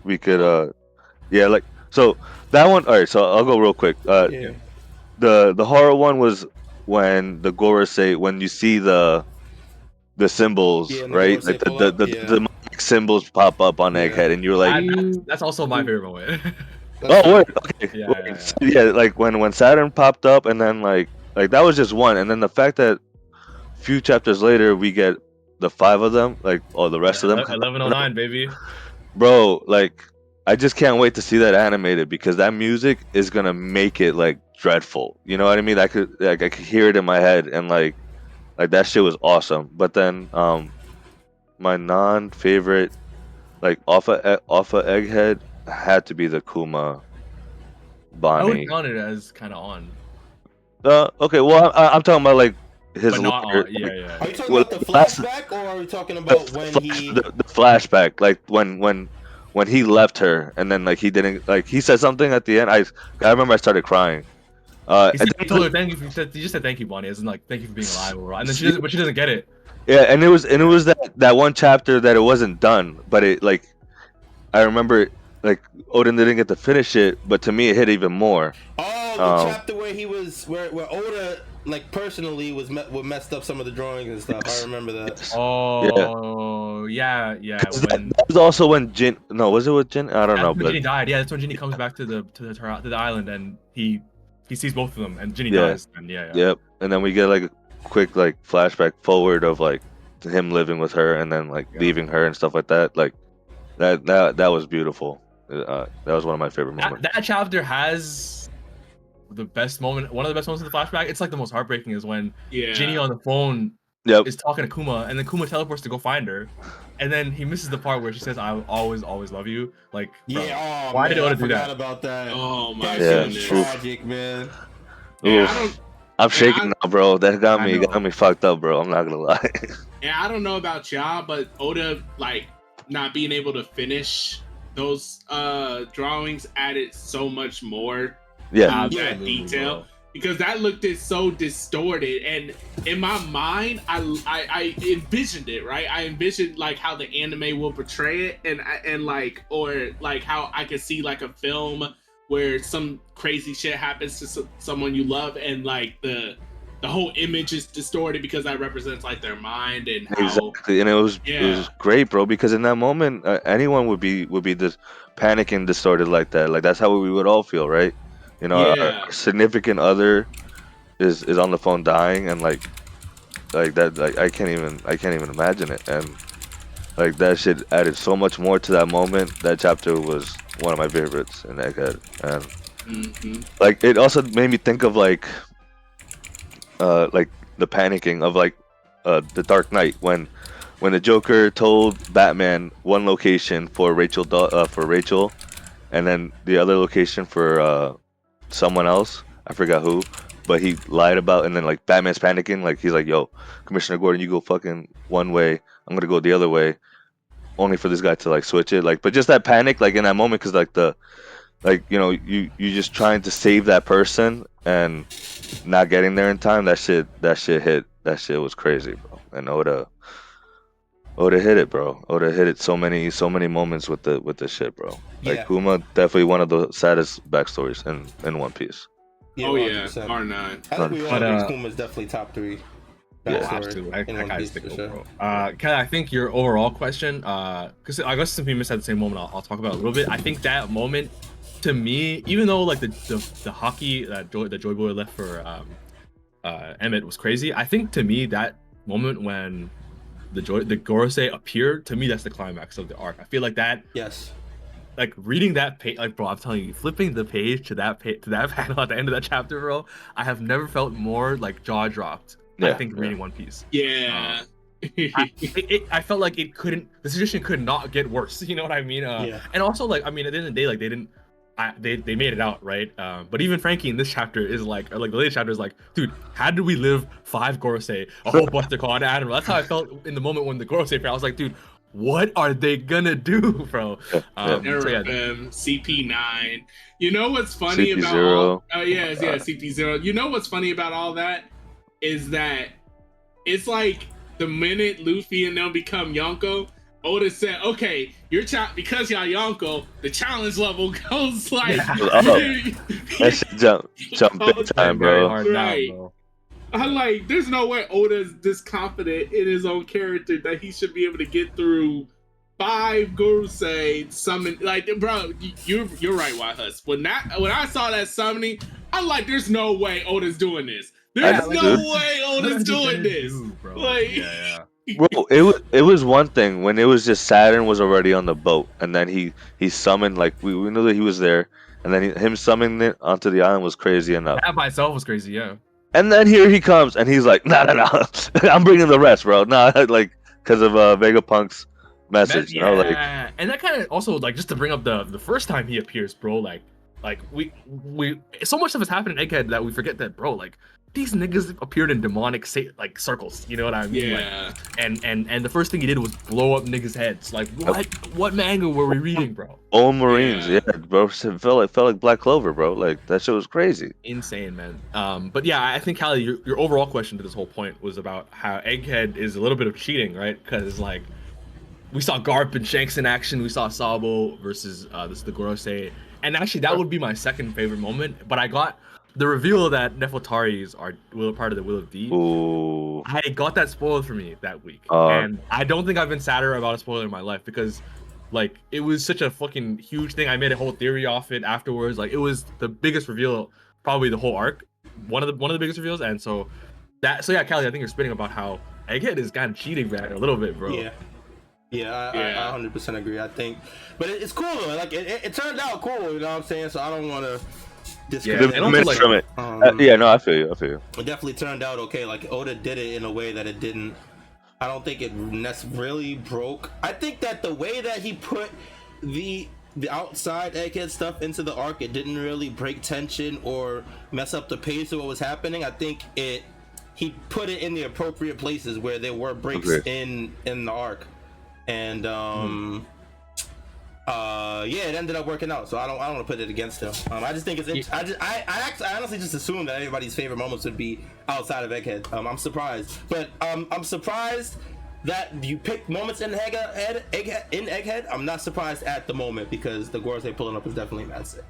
Speaker 3: we could yeah, like, so that one. All right, so I'll go real quick. The horror one was when the Gorosei, when you see the symbols, right? Like the symbols pop up on Egghead, and you're like,
Speaker 4: that's also my favorite moment.
Speaker 3: Oh, wait, okay. Yeah, like when Saturn popped up, and then like that was just one, and then the fact that a few chapters later we get the 5 of them, like the rest of them.
Speaker 4: 1109, baby.
Speaker 3: Bro, like, I just can't wait to see that animated because that music is gonna make it like dreadful. You know what I mean? I could hear it in my head, and like that shit was awesome. But then my non-favorite, like off of Egghead, had to be the Kuma Bonnie.
Speaker 4: I would count it as kind of on.
Speaker 3: Okay, well I'm talking about like his.
Speaker 1: Are you talking about the flashback, or are we talking about
Speaker 3: the flashback, like when he left her, and then like he didn't, like he said something at the end. I remember I started crying.
Speaker 4: He told her thank you. He just said thank you, Bonnie, as in like thank you for being alive, and then she doesn't get it.
Speaker 3: Yeah, and it was that one chapter that it wasn't done, but it like I remember like Odin didn't get to finish it, but to me it hit even more.
Speaker 1: Oh, the chapter where he was where Oda like personally was messed up some of the drawings and stuff. I remember that.
Speaker 4: Oh yeah.
Speaker 3: That was also when Jin. No, was it with Jin? I don't know.
Speaker 4: When Ginny died. Yeah, that's when Ginny comes back to the island, and he sees both of them, and Ginny dies. And Yep.
Speaker 3: And then we get like a quick like flashback forward of like him living with her, and then like leaving her and stuff like that. Like that was beautiful. That was one of my favorite moments.
Speaker 4: That chapter has the best moment, one of the best moments of the flashback. It's like the most heartbreaking is when Ginny on the phone is talking to Kuma, and then Kuma teleports to go find her, and then he misses the part where she says, "I will always love you." Like, why did Oda do that?
Speaker 1: About that.
Speaker 2: Oh my
Speaker 1: goodness, tragic, man.
Speaker 3: I'm shaking now, bro. That got me fucked up, bro. I'm not gonna lie.
Speaker 2: Yeah, I don't know about y'all, but Oda like not being able to finish those drawings added so much more. That detail, because that looked so distorted, and in my mind I envisioned it, right? I envisioned like how the anime will portray it, and like, or like how I could see like a film where some crazy shit happens to someone you love, and like the whole image is distorted because that represents like their mind and how,
Speaker 3: exactly. And it was great, bro, because in that moment anyone would be just panicking, distorted like that. Like that's how we would all feel, right? You know, our significant other is on the phone dying, and like that, like I can't even imagine it. And Like that shit added so much more to that moment. That chapter was one of my favorites in Egghead, and like it also made me think of like the panicking of like the Dark Knight when the Joker told Batman one location for Rachel, and then the other location for someone else. I forgot who, but he lied about, and then like Batman's panicking, like he's like, "Yo, Commissioner Gordon, you go fucking one way. I'm gonna go the other way." Only for this guy to like switch it, like, but just that panic, like in that moment, because like you just trying to save that person and not getting there in time. That shit hit. That shit was crazy, bro. And Oda hit it, bro. Oda hit it so many moments with the shit, bro. Like
Speaker 1: Yeah.
Speaker 3: Kuma, definitely one of the saddest backstories in One Piece.
Speaker 1: Yeah,
Speaker 2: Oh yeah,
Speaker 1: 100%.
Speaker 2: R9.
Speaker 1: I think we all
Speaker 4: But,
Speaker 1: agree Kuma's definitely top 3.
Speaker 3: Yeah,
Speaker 1: backstory
Speaker 4: Absolutely.
Speaker 1: in
Speaker 4: That
Speaker 1: One
Speaker 4: guy's
Speaker 1: Piece,
Speaker 4: the
Speaker 1: for
Speaker 4: goat,
Speaker 1: sure.
Speaker 4: bro. Kelly, I think your overall question, because I guess since we missed at the same moment, I'll talk about it a little bit. I think that moment, to me, even though like the hockey that Joy Boy left for Emmett was crazy, I think to me that moment when the Gorosei appeared, to me that's the climax of the arc. I feel like that,
Speaker 1: Yes.
Speaker 4: like reading that page, like bro, I'm telling you, flipping the page to that panel at the end of that chapter, bro, I have never felt more like jaw dropped. I
Speaker 3: Yeah,
Speaker 4: think
Speaker 3: yeah.
Speaker 4: reading One Piece.
Speaker 2: Yeah.
Speaker 4: I felt like the situation could not get worse. You know what I mean?
Speaker 1: Yeah.
Speaker 4: And also, like, I mean, at the end of the day, like, they made it out, right? But even Frankie in this chapter is like, or like the latest chapter is like, dude, how did we live 5 Gorosei, a whole Buster Call, and Admiral? That's how I felt in the moment when the Gorosei fell. I was like, dude, what are they gonna do, bro? So yeah,
Speaker 2: Nerfem, CP9. You know what's funny about
Speaker 3: CP0.
Speaker 2: all? Oh yes, CP0. You know what's funny about all that is that it's like the minute Luffy and them become Yonko, Oda said, "Okay, because y'all Yonko, the challenge level goes like."
Speaker 3: That shit jump big time,
Speaker 4: very
Speaker 3: bro.
Speaker 4: hard
Speaker 2: Right.
Speaker 4: now, bro.
Speaker 2: I'm like, there's no way Oda's this confident in his own character that he should be able to get through 5 Gorosei summon. Like, bro, you're right, Huss. When I saw that summoning, I'm like, there's no way Oda's doing this. There's no way Oda's doing this,
Speaker 4: bro.
Speaker 2: Like,
Speaker 4: yeah.
Speaker 3: Bro, it was one thing when it was just Saturn was already on the boat, and then he summoned, like we knew that he was there, and then him summoning it onto the island was crazy enough.
Speaker 4: That by itself was crazy, yeah.
Speaker 3: And then here he comes, and he's like, nah, I'm bringing the rest, bro. Nah, like because of VEGAPUNK'S message, you know, like.
Speaker 4: And that kind of also, like, just to bring up the first time he appears, bro, like we so much stuff has happened in Egghead that we forget that, bro, like these niggas appeared in demonic like circles, you know what I mean?
Speaker 2: yeah.
Speaker 4: Like, and the first thing he did was blow up niggas' heads. Like, what manga were we reading, bro?
Speaker 3: Old Marines,
Speaker 2: Yeah.
Speaker 3: yeah, bro. It felt like Black Clover, bro. Like that shit was crazy.
Speaker 4: Insane, man. But yeah, I think, Callie, your overall question to this whole point was about how Egghead is a little bit of cheating, right? Because like we saw Garp and Shanks in action, we saw Sabo versus the Gorosei, and actually that would be my second favorite moment. But I got the reveal that Nefeltaris are part of the Will of D.
Speaker 3: Ooh.
Speaker 4: I got that spoiled for me that week,
Speaker 3: Uh.
Speaker 4: and I don't think I've been sadder about a spoiler in my life, because like it was such a fucking huge thing. I made a whole theory off it afterwards. Like, it was the biggest reveal, probably the whole arc, one of the biggest reveals. And so yeah, Callie, I think you're spitting about how Egghead is kind of cheating, man, a little bit, bro.
Speaker 1: I 100% agree. I think, but it's cool though. Like it turned out cool. You know what I'm saying? So I don't want to discredit
Speaker 4: and also, like,
Speaker 3: from it. Yeah, no, I feel you.
Speaker 1: It definitely turned out okay. Like Oda did it in a way that it didn't. I don't think it really broke. I think that the way that he put the outside Egghead stuff into the arc, it didn't really break tension or mess up the pace of what was happening. I think he put it in the appropriate places where there were breaks in the arc, and yeah, it ended up working out. So I don't want to put it against him. I just think it's I honestly just assumed that everybody's favorite moments would be outside of Egghead. I'm surprised, but I'm surprised that you picked moments in Egghead. I'm not surprised at the moment, because the Gorosei pulling up is definitely mad sick.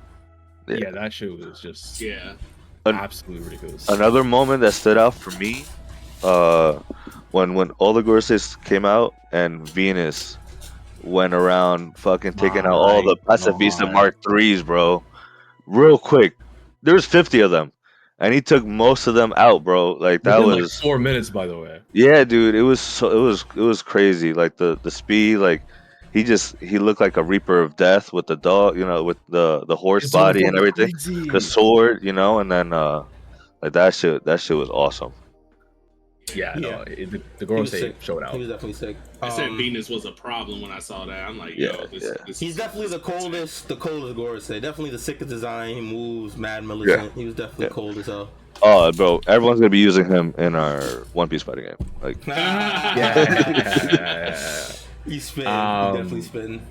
Speaker 4: Yeah, that shit was just absolutely ridiculous.
Speaker 3: Another moment that stood out for me, when all the Gorosei came out and Venus went around fucking taking out all the Pacifista Mark IIIs, bro. Real quick. There's 50 of them. and he took most of them out, bro. Like that
Speaker 4: Within like
Speaker 3: was
Speaker 4: 4 minutes, by the way.
Speaker 3: yeah, dude. It was crazy. Like the speed, like he looked like a Reaper of Death with the dog, with the horse
Speaker 4: His Zoro
Speaker 3: body
Speaker 4: form
Speaker 3: and
Speaker 4: was
Speaker 3: everything, the
Speaker 4: crazy.
Speaker 3: sword, and then like that shit was awesome.
Speaker 4: Yeah,
Speaker 1: Yeah.
Speaker 4: no, the
Speaker 1: He was
Speaker 4: Gorosei
Speaker 1: sick.
Speaker 4: showed
Speaker 1: He
Speaker 4: out.
Speaker 1: was definitely sick.
Speaker 2: I said Venus was a problem when I saw that. I'm like, yo,
Speaker 3: Yeah,
Speaker 2: this.
Speaker 3: yeah.
Speaker 2: this
Speaker 1: He's
Speaker 2: is-
Speaker 1: definitely
Speaker 2: this
Speaker 1: the
Speaker 2: is
Speaker 1: coldest Gorosei. Definitely the sickest design. He moves mad militant. He was definitely
Speaker 3: Yeah.
Speaker 1: cold as hell.
Speaker 3: Oh, bro, everyone's gonna be using him in our One Piece fighting game. Like,
Speaker 4: Yeah.
Speaker 1: He's spitting. He definitely spitting.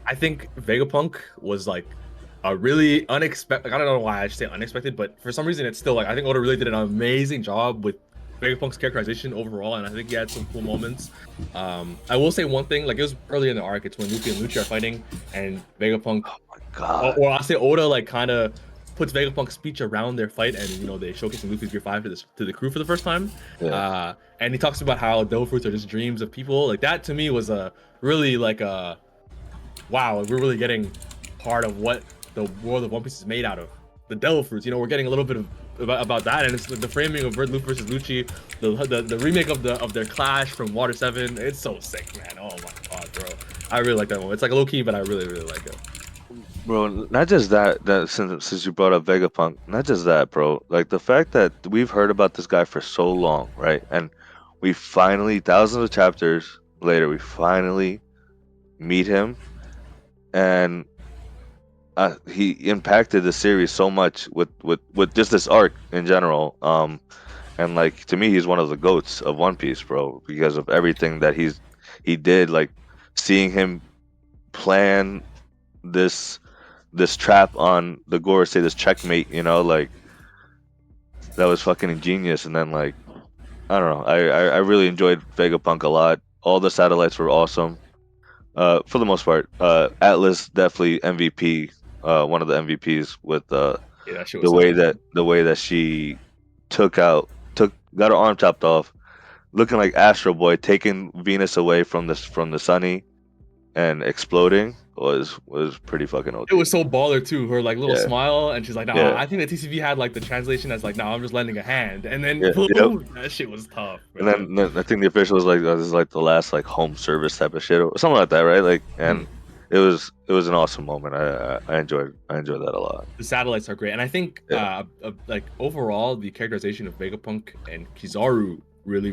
Speaker 4: I think Vegapunk was like a really unexpected. I don't know why I should say unexpected, but for some reason it's still like I think Oda really did an amazing job with Vegapunk's characterization overall, and I think he had some cool moments. I will say one thing, like it was early in the arc. It's when Luffy and Lucci are fighting, and Vegapunk,
Speaker 3: oh my god.
Speaker 4: or I say Oda, like kind of puts Vegapunk's speech around their fight, and they showcasing Luffy's Gear 5 to the crew for the first time.
Speaker 3: Yeah.
Speaker 4: And he talks about how devil fruits are just dreams of people. Like that to me was a really like a wow, we're really getting part of what the world of One Piece is made out of. The devil fruits, we're getting a little bit of about that, and it's the framing of Red Luffy versus Lucci, the remake of their clash from Water 7. It's so sick, man. Oh my god, bro. I really like that one. It's like low key, but I really, really like it.
Speaker 3: Bro, not just that since you brought up Vegapunk, not just that, bro. Like the fact that we've heard about this guy for so long, right? And we finally, thousands of chapters later, we finally meet him, and he impacted the series so much with just this arc in general. And like to me, he's one of the goats of One Piece, bro, because of everything that he did. Like seeing him plan this trap on the Gorosei, this checkmate, like that was fucking ingenious. And then like I don't know, I really enjoyed Vegapunk a lot. All the satellites were awesome. For the most part, Atlas definitely MVP. One of the MVPs with
Speaker 4: Yeah, that shit
Speaker 3: the
Speaker 4: was
Speaker 3: way that she got her arm chopped off, looking like Astro Boy, taking Venus away from the Sunny and exploding was pretty fucking OP.
Speaker 4: It was so baller too. Her like little
Speaker 3: Yeah.
Speaker 4: smile, and she's like, "Nah."
Speaker 3: Yeah.
Speaker 4: I think the TCV had like the translation as like, "Nah, I'm just lending a hand," and then
Speaker 3: Yeah,
Speaker 4: boom, that shit was tough.
Speaker 3: And
Speaker 4: Man.
Speaker 3: then I think the official was like, "This is like the last like home service type of shit or something like that, right?" Like, and it was an awesome moment. I enjoyed that a lot.
Speaker 4: The satellites are great, and I think like overall the characterization of Vegapunk and Kizaru really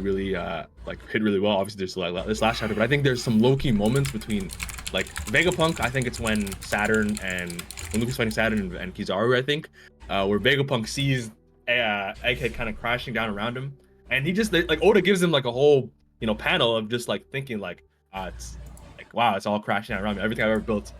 Speaker 4: like hit really well. Obviously there's like this last chapter, but I think there's some low-key moments between like Vegapunk. I think it's when Luffy's fighting Saturn and Kizaru, I think, where Vegapunk sees Egghead kind of crashing down around him, and he just like Oda gives him like a whole panel of just like thinking like it's like wow, it's all crashing down around me, everything I've ever built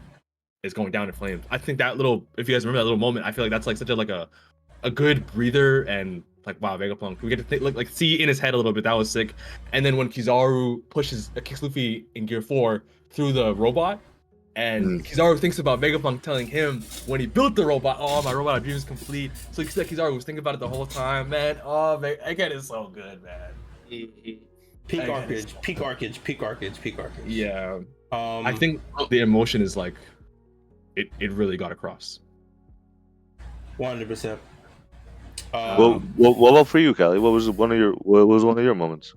Speaker 4: is going down in flames. I think that little, if you guys remember that little moment, I feel like that's like such a good breather, and like wow, Vegapunk. We get to think, like see in his head a little bit. That was sick. And then when Kizaru kicks Luffy in Gear 4 through the robot, and Kizaru thinks about Vegapunk telling him when he built the robot, "Oh, my robot dream is complete." So Kizaru was thinking about it the whole time, man. Oh, Egghead is so good, man.
Speaker 1: Peak arcage.
Speaker 4: Yeah. I think the emotion is like it really got across.
Speaker 1: 100%.
Speaker 3: What about for you, Callie? What was one of your moments?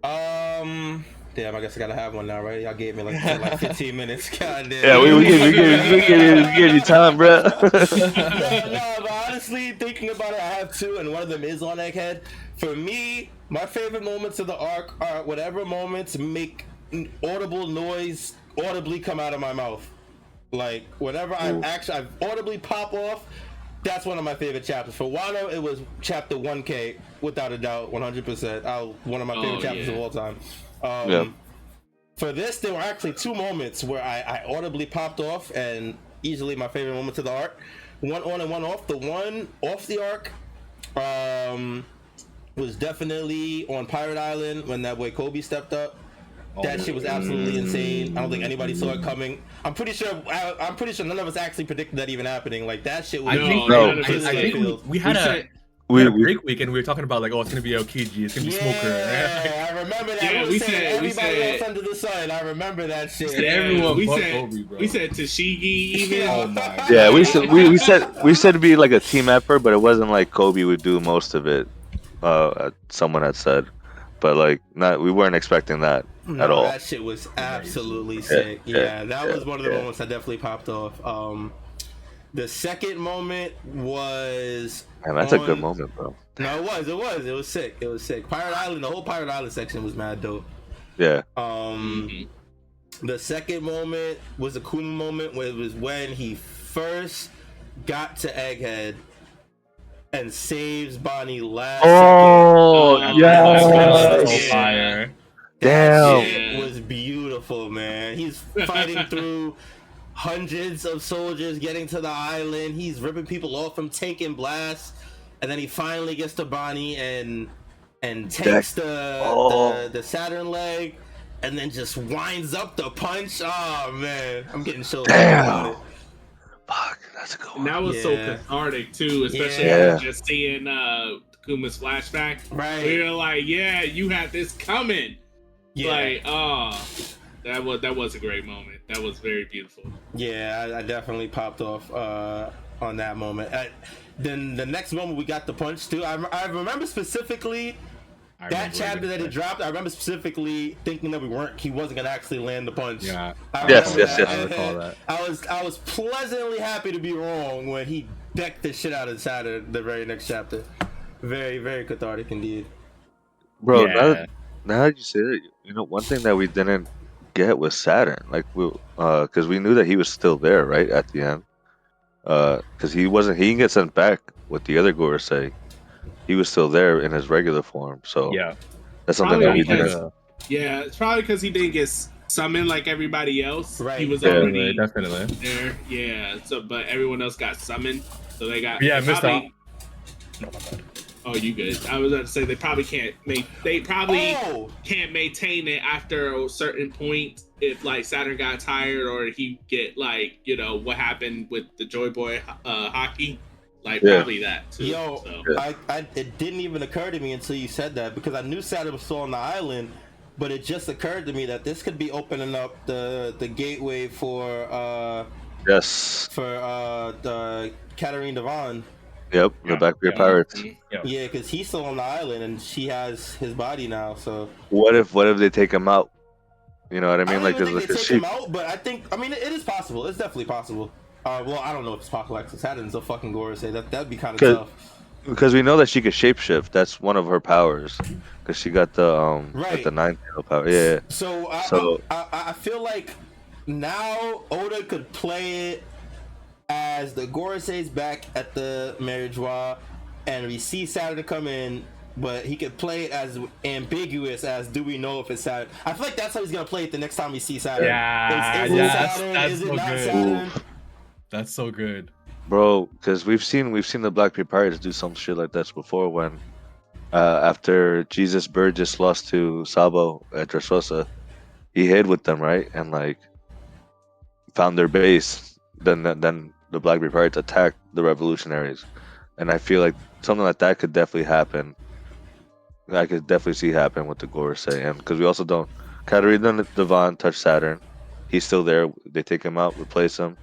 Speaker 1: Damn, I guess I gotta have one now, right? Y'all gave me like 15 minutes. God damn.
Speaker 3: Yeah, we gave you time, bro.
Speaker 1: no, but honestly, thinking about it, I have two, and one of them is on Egghead. For me, my favorite moments of the arc are whatever moments make audible noise audibly come out of my mouth. Like whenever I audibly pop off, that's one of my favorite chapters. For Wano, it was chapter 1K, without a doubt, 100%. One of my favorite chapters of all time. For this, there were actually two moments where I audibly popped off, and easily my favorite moments of the arc. One on and one off. The one off the arc was definitely on Pirate Island when that boy Kobe stepped up. That shit was absolutely insane. I don't think anybody saw it coming. I'm pretty sure none of us actually predicted that even happening. Like that shit was.
Speaker 4: I think we had we had a
Speaker 3: we
Speaker 4: break week and we were talking about like, oh, it's gonna be Aokiji, it's gonna be Smoker.
Speaker 1: Yeah, I remember that.
Speaker 2: Yeah,
Speaker 1: we said everybody else under the sun. I remember that shit.
Speaker 4: Everyone
Speaker 2: we
Speaker 4: but
Speaker 2: said
Speaker 4: Kobe, bro.
Speaker 2: we said Tashigi even.
Speaker 4: Oh my.
Speaker 3: yeah, we said it'd be like a team effort, but it wasn't like Kobe would do most of it. Someone had said, but like we weren't expecting that at all.
Speaker 1: That shit was absolutely sick. Yeah, that was one of the moments that definitely popped off. The second moment was.
Speaker 3: Man, that's a good moment, bro.
Speaker 1: No, it was sick. It was sick. Pirate Island, the whole Pirate Island section was mad dope.
Speaker 3: Yeah.
Speaker 1: The second moment was a Kuma moment, where it was when he first got to Egghead and saves Bonnie last second.
Speaker 4: That's so fire.
Speaker 3: Damn.
Speaker 1: That shit was beautiful, man. He's fighting through hundreds of soldiers, getting to the island. He's ripping people off from taking blasts, and then he finally gets to Bonnie and takes the Saturn leg, and then just winds up the punch. Oh man, I'm getting so
Speaker 3: damn. Fuck, that's a good one.
Speaker 2: And that was so cathartic too, especially just seeing Kuma's flashback.
Speaker 1: Right.
Speaker 2: We were like, yeah, you had this coming.
Speaker 1: Yeah.
Speaker 2: Like, that was a great moment. That was very beautiful.
Speaker 1: Yeah, I definitely popped off on that moment. Then the next moment we got the punch too. I remember specifically that chapter that it dropped. I remember specifically thinking that he wasn't gonna actually land the punch.
Speaker 4: Yeah.
Speaker 3: Yes.
Speaker 4: I recall that.
Speaker 1: I was pleasantly happy to be wrong when he decked the shit out of Saturn the very next chapter. Very, very cathartic indeed.
Speaker 3: Bro, now that you say that, you know, one thing that we didn't get was Saturn. Like, because we knew that he was still there, right, at the end. Because he didn't get sent back with the other Gorosei. He was still there in his regular form. So that's something that we didn't.
Speaker 2: Yeah, it's probably because he didn't get summoned like everybody else.
Speaker 1: Right.
Speaker 2: He was already there. Yeah. So, but everyone else got summoned, so they got.
Speaker 4: Yeah, missed out.
Speaker 2: No, my bad. Oh, you good? I was about to say they probably can't can't maintain it after a certain point if like Saturn got tired or he get like, you know, what happened with the Joy Boy hockey, like probably that too.
Speaker 1: Yo, it didn't even occur to me until you said that, because I knew Saturn was still on the island, but it just occurred to me that this could be opening up the gateway for the Katarine Devon.
Speaker 3: Yep, the Blackbeard Pirates.
Speaker 1: Yeah, because he's still on the island and she has his body now. So
Speaker 3: what if they take him out? You know what I mean?
Speaker 1: I don't think they take him out, but I mean, it is possible. It's definitely possible. Well, I don't know if it's possible. Like Saturn's a fucking Gorosei. That'd be kind of tough.
Speaker 3: Because we know that she could shapeshift. That's one of her powers. Because she got the the 9-tail power. Yeah.
Speaker 1: So I feel like now Oda could play it as the Gorosei's back at the Marriage-Wa, and we see Saturn come in, but he could play it as ambiguous as, do we know if it's Saturn? I feel like that's how he's gonna play it the next time we see Saturn.
Speaker 4: That's so good. That's so good,
Speaker 3: bro. Because we've seen the Blackbeard Pirates do some shit like this before. When after Jesus Burgess lost to Sabo at Dressrosa, he hid with them, right, and like found their base. Then the Blackbeard Pirates attacked the revolutionaries, and I feel like something like that could definitely happen. I could definitely see happen with the Gorosei, and because we also don't. Katarina Devon touched Saturn, he's still there. They take him out, replace him.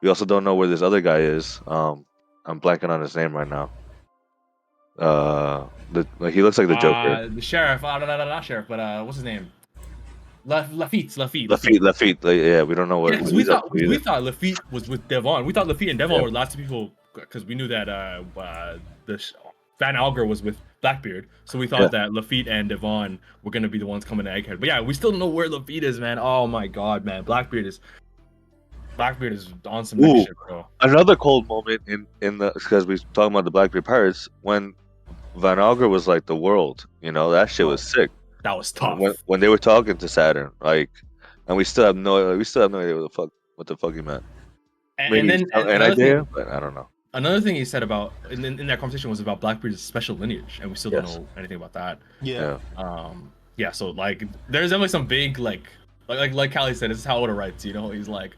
Speaker 3: We also don't know where this other guy is. I'm blanking on his name right now. He looks like the Joker.
Speaker 4: The sheriff. Not sheriff, but what's his name? Lafitte.
Speaker 3: Yeah, we don't know what.
Speaker 4: We thought Lafitte was with Devon. We thought Lafitte and Devon were lots of people, because we knew that Van Alger was with Blackbeard, so we thought that Lafitte and Devon were gonna be the ones coming to Egghead. But yeah, we still don't know where Lafitte is, man. Oh my god, man, Blackbeard is on some next shit, bro.
Speaker 3: Another cold moment in the, because we talking about the Blackbeard Pirates, when Van Alger was like the world, you know, that shit was sick.
Speaker 4: That was tough.
Speaker 3: When they were talking to Saturn, like, and we still have no idea what the fuck he meant.
Speaker 4: And then
Speaker 3: an idea, but I don't know.
Speaker 4: Another thing he said about in that conversation was about Blackbeard's special lineage, and we still don't know anything about that.
Speaker 1: Yeah.
Speaker 4: So like, there's definitely some big like Callie said, this is how Oda writes. You know, he's like,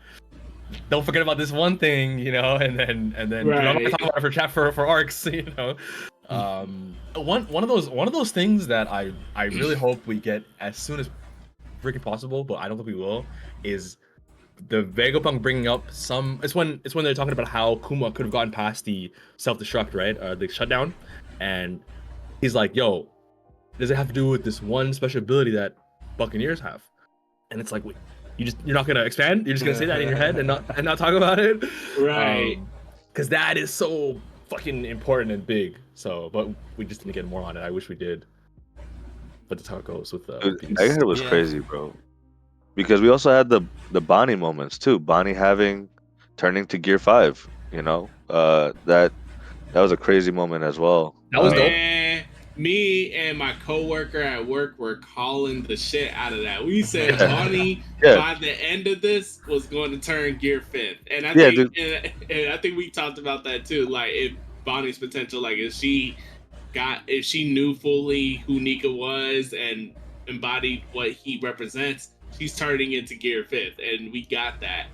Speaker 4: don't forget about this one thing, you know, and then
Speaker 2: right.
Speaker 4: I'm not talking about it for arcs, you know. One of those things that I really hope we get as soon as freaking possible, but I don't think we will, is the Vegapunk bringing up some. It's when they're talking about how Kuma could have gotten past the self-destruct, right? The shutdown, and he's like, "Yo, does it have to do with this one special ability that Buccaneers have?" And it's like, wait, you're not gonna expand? You're just gonna say that in your head and not talk about it,
Speaker 2: Right.
Speaker 4: Because that is so fucking important and big. So, but we just didn't get more on it. I wish we did. But that's how it goes with
Speaker 3: Dude,
Speaker 4: Piece.
Speaker 3: Egghead was
Speaker 1: Yeah.
Speaker 3: crazy, bro. Because we also had the Bonnie moments too. Bonnie turning to Gear 5. You know, that was a crazy moment as well.
Speaker 4: That was dope.
Speaker 2: Man, me and my coworker at work were calling the shit out of that. We said
Speaker 3: Yeah.
Speaker 2: Bonnie
Speaker 3: Yeah.
Speaker 2: by the end of this was going to turn Gear 5th, and I
Speaker 3: Yeah,
Speaker 2: think and I think we talked about that too. Like if Bonnie's potential, like if she knew fully who Nika was and embodied what he represents, she's turning into Gear 5th, and we got that.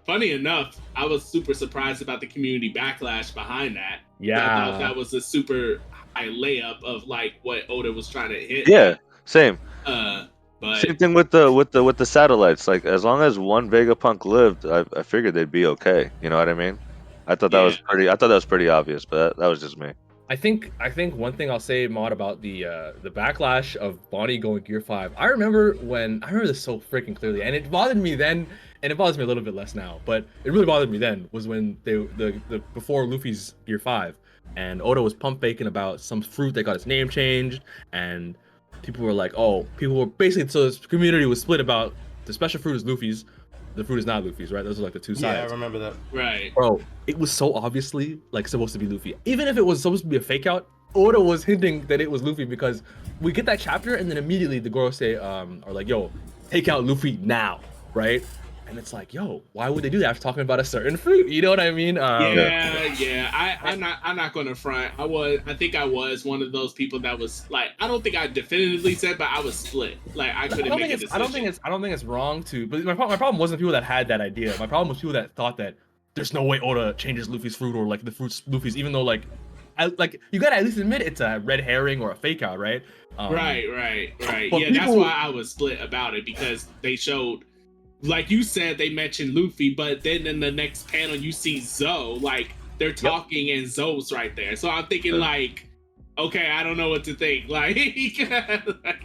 Speaker 2: Funny enough, I was super surprised about the community backlash behind that.
Speaker 4: Yeah.
Speaker 2: I thought that was a super high layup of like what Oda was trying to hit.
Speaker 3: Yeah, same.
Speaker 2: But
Speaker 3: Same thing with the satellites. Like as long as one Vegapunk lived, I figured they'd be okay. You know what I mean? I thought that was pretty obvious, but that was just me.
Speaker 4: I think one thing I'll say, Maud, about the backlash of Bonnie going Gear 5. I remember this so freaking clearly, and it bothered me then, and it bothers me a little bit less now. But it really bothered me then was when the before Luffy's Gear 5, and Oda was pump faking about some fruit that got its name changed, and people were like, basically, so this community was split about the special fruit is Luffy's. The fruit is not Luffy's, right? Those are like the two sides.
Speaker 1: Yeah, I remember that.
Speaker 2: right.
Speaker 4: Bro, it was so obviously like supposed to be Luffy. Even if it was supposed to be a fake out, Oda was hinting that it was Luffy because we get that chapter and then immediately the Gorosei are like, yo, take out Luffy now, right? And it's like, yo, why would they do that after talking about a certain fruit? You know what I mean?
Speaker 2: Yeah. I'm not gonna front. I think I was one of those people that was like, I don't think I definitively said, but I was split. Like I couldn't make a decision.
Speaker 4: I don't think it's wrong to. But my problem wasn't people that had that idea. My problem was people that thought that there's no way Oda changes Luffy's fruit or like the fruit's Luffy's, even though like you gotta at least admit it's a red herring or a fake out, right?
Speaker 2: Right.
Speaker 4: But
Speaker 2: That's why I was split about it because they showed. Like you said, they mentioned Luffy, but then in the next panel you see Zoe, like they're talking and Zoe's right there. So I'm thinking like, okay, I don't know what to think. Like,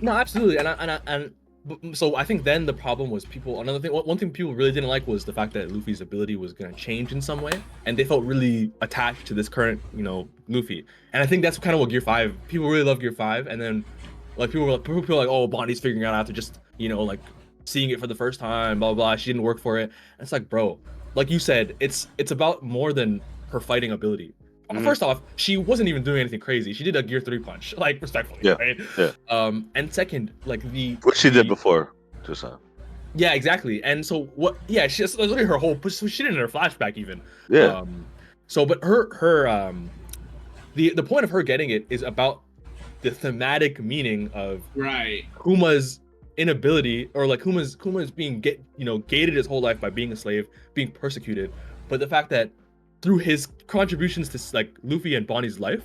Speaker 4: no, absolutely, so I think then the problem was one thing people really didn't like was the fact that Luffy's ability was gonna change in some way, and they felt really attached to this current, Luffy. And I think that's kind of what Gear 5. People really love Gear 5, and then like people were like, oh, Bonnie's figuring it out after just like seeing it for the first time, blah, blah, blah. She didn't work for it. And it's like, bro, like you said, it's about more than her fighting ability. First off, she wasn't even doing anything crazy. She did a Gear 3 punch, like respectfully, right?
Speaker 3: Yeah.
Speaker 4: And second, like
Speaker 3: what she did before, just
Speaker 4: yeah, exactly. And so what? Yeah, she just literally her whole push. She did in her flashback even.
Speaker 3: Yeah.
Speaker 4: So, but her the point of her getting it is about the thematic meaning of Kuma's inability, or like Kuma's being gated his whole life by being a slave, being persecuted, but the fact that through his contributions to like Luffy and Bonnie's life,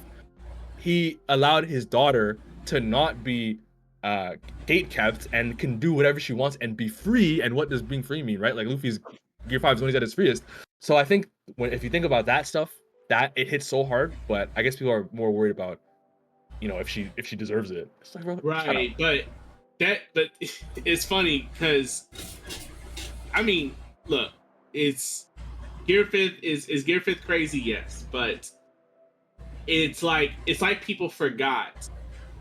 Speaker 4: he allowed his daughter to not be gate kept and can do whatever she wants and be free. And what does being free mean, right? Like Luffy's Gear 5 is when he's at his freest. So I think if you think about that stuff, that it hits so hard, but I guess people are more worried about if she deserves it. It's like, bro,
Speaker 2: right, but it's funny because I mean, look, it's Gear 5th is Gear 5th crazy, yes, but it's like people forgot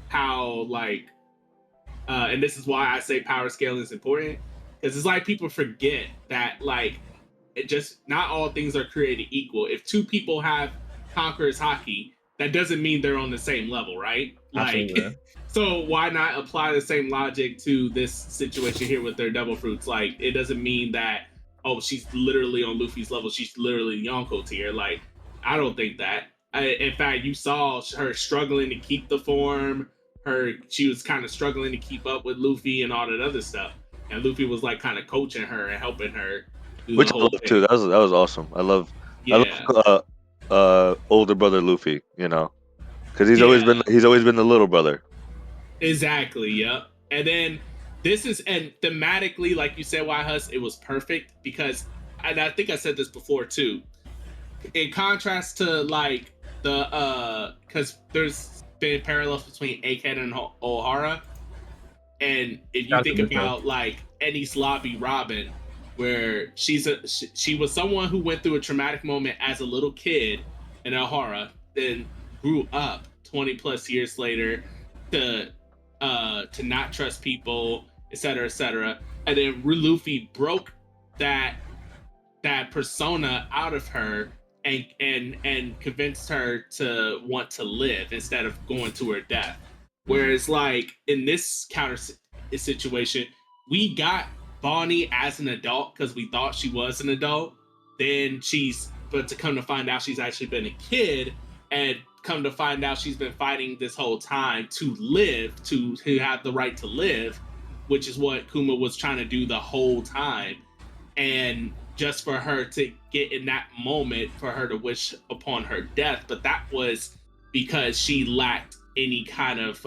Speaker 2: how like and this is why I say power scaling is important, because it's like people forget that like it just not all things are created equal. If two people have Conqueror's Haki, that doesn't mean they're on the same level, right? Like, so why not apply the same logic to this situation here with their devil fruits? Like, it doesn't mean that, oh, she's literally on Luffy's level. She's literally Yonko tier. Like, I don't think that. In fact, you saw her struggling to keep the form. She was kind of struggling to keep up with Luffy and all that other stuff. And Luffy was like kind of coaching her and helping her.
Speaker 3: Which I love too. That was awesome. I love older brother Luffy. Because he's always been the little brother.
Speaker 2: Exactly. Yep. And then and thematically, like you said, why Huss, it was perfect because, and I think I said this before too. In contrast to like because there's been parallels between Egghead and O'Hara, and if you think about like Ennis Lobby Robin, where she was someone who went through a traumatic moment as a little kid in O'Hara, then grew up 20 plus years later to not trust people, etc., and then Luffy broke that persona out of her and convinced her to want to live instead of going to her death. Whereas, like in this counter situation, we got Bonnie as an adult because we thought she was an adult. But to come to find out, she's actually been a kid, and come to find out, she's been fighting this whole time to live, to have the right to live, which is what Kuma was trying to do the whole time. And just for her to get in that moment, for her to wish upon her death, but that was because she lacked any kind of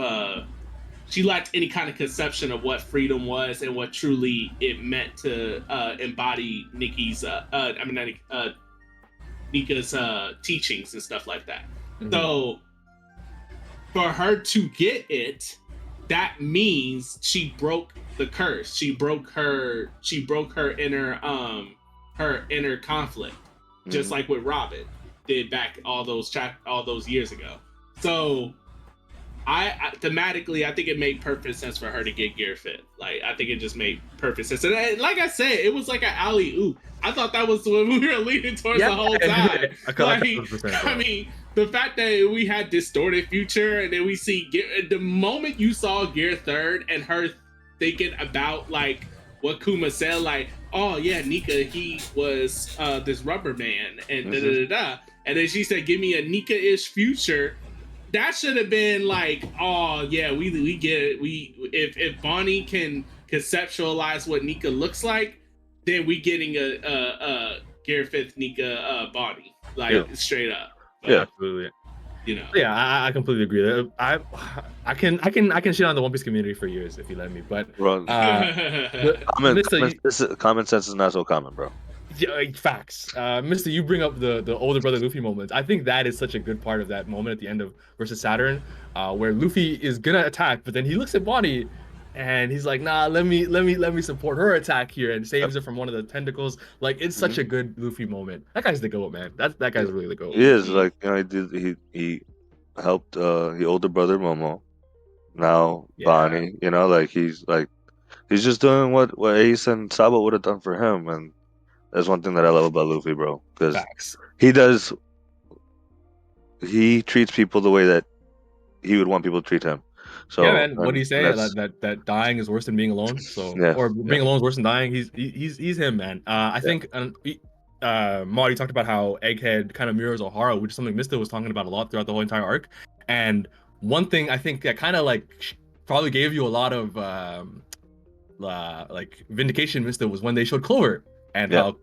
Speaker 2: conception of what freedom was and what truly it meant to embody Nika's teachings and stuff like that. Mm-hmm. So for her to get it, that means she broke the curse. She broke her inner conflict, just like what Robin did back all those years ago. So I thematically, I think it made perfect sense for her to get Gear Fit. Like, I think it just made perfect sense. And like I said, it was like an alley-oop. I thought that was what we were leading towards the whole time. I mean, the fact that we had distorted future, and then we see the moment you saw Gear Third and her thinking about like what Kuma said, like, oh yeah, Nika, he was this rubber man, and and then she said, give me a Nika-ish future. That should have been like, oh yeah, we get it. If Bonnie can conceptualize what Nika looks like, then we getting a Gear Fifth Nika Bonnie, like straight up. But,
Speaker 3: yeah,
Speaker 4: absolutely. You know. Yeah, I completely agree. I can shit on the One Piece community for years if you let me, but
Speaker 3: common sense is not so common, bro.
Speaker 4: Yeah, facts. Mister, you bring up the older brother Luffy moments. I think that is such a good part of that moment at the end of versus Saturn, where Luffy is gonna attack, but then he looks at Bonnie and he's like, nah, let me support her attack here, and saves her from one of the tentacles. Like, it's such a good Luffy moment. That guy's the GOAT, man. That guy's really the GOAT.
Speaker 3: He is, like, you know, he helped the older brother Momo. Now Bonnie, you know, like he's just doing what Ace and Sabo would have done for him, and that's one thing that I love about Luffy, bro, because he treats people the way that he would want people to treat him. So
Speaker 4: yeah, man. What do you say? That dying is worse than being alone. So or being alone is worse than dying. He's him, man. I think Marty talked about how Egghead kind of mirrors O'Hara, which is something Mister was talking about a lot throughout the whole entire arc. And one thing I think that kind of like probably gave you a lot of like vindication, Mister, was when they showed Clover. And how,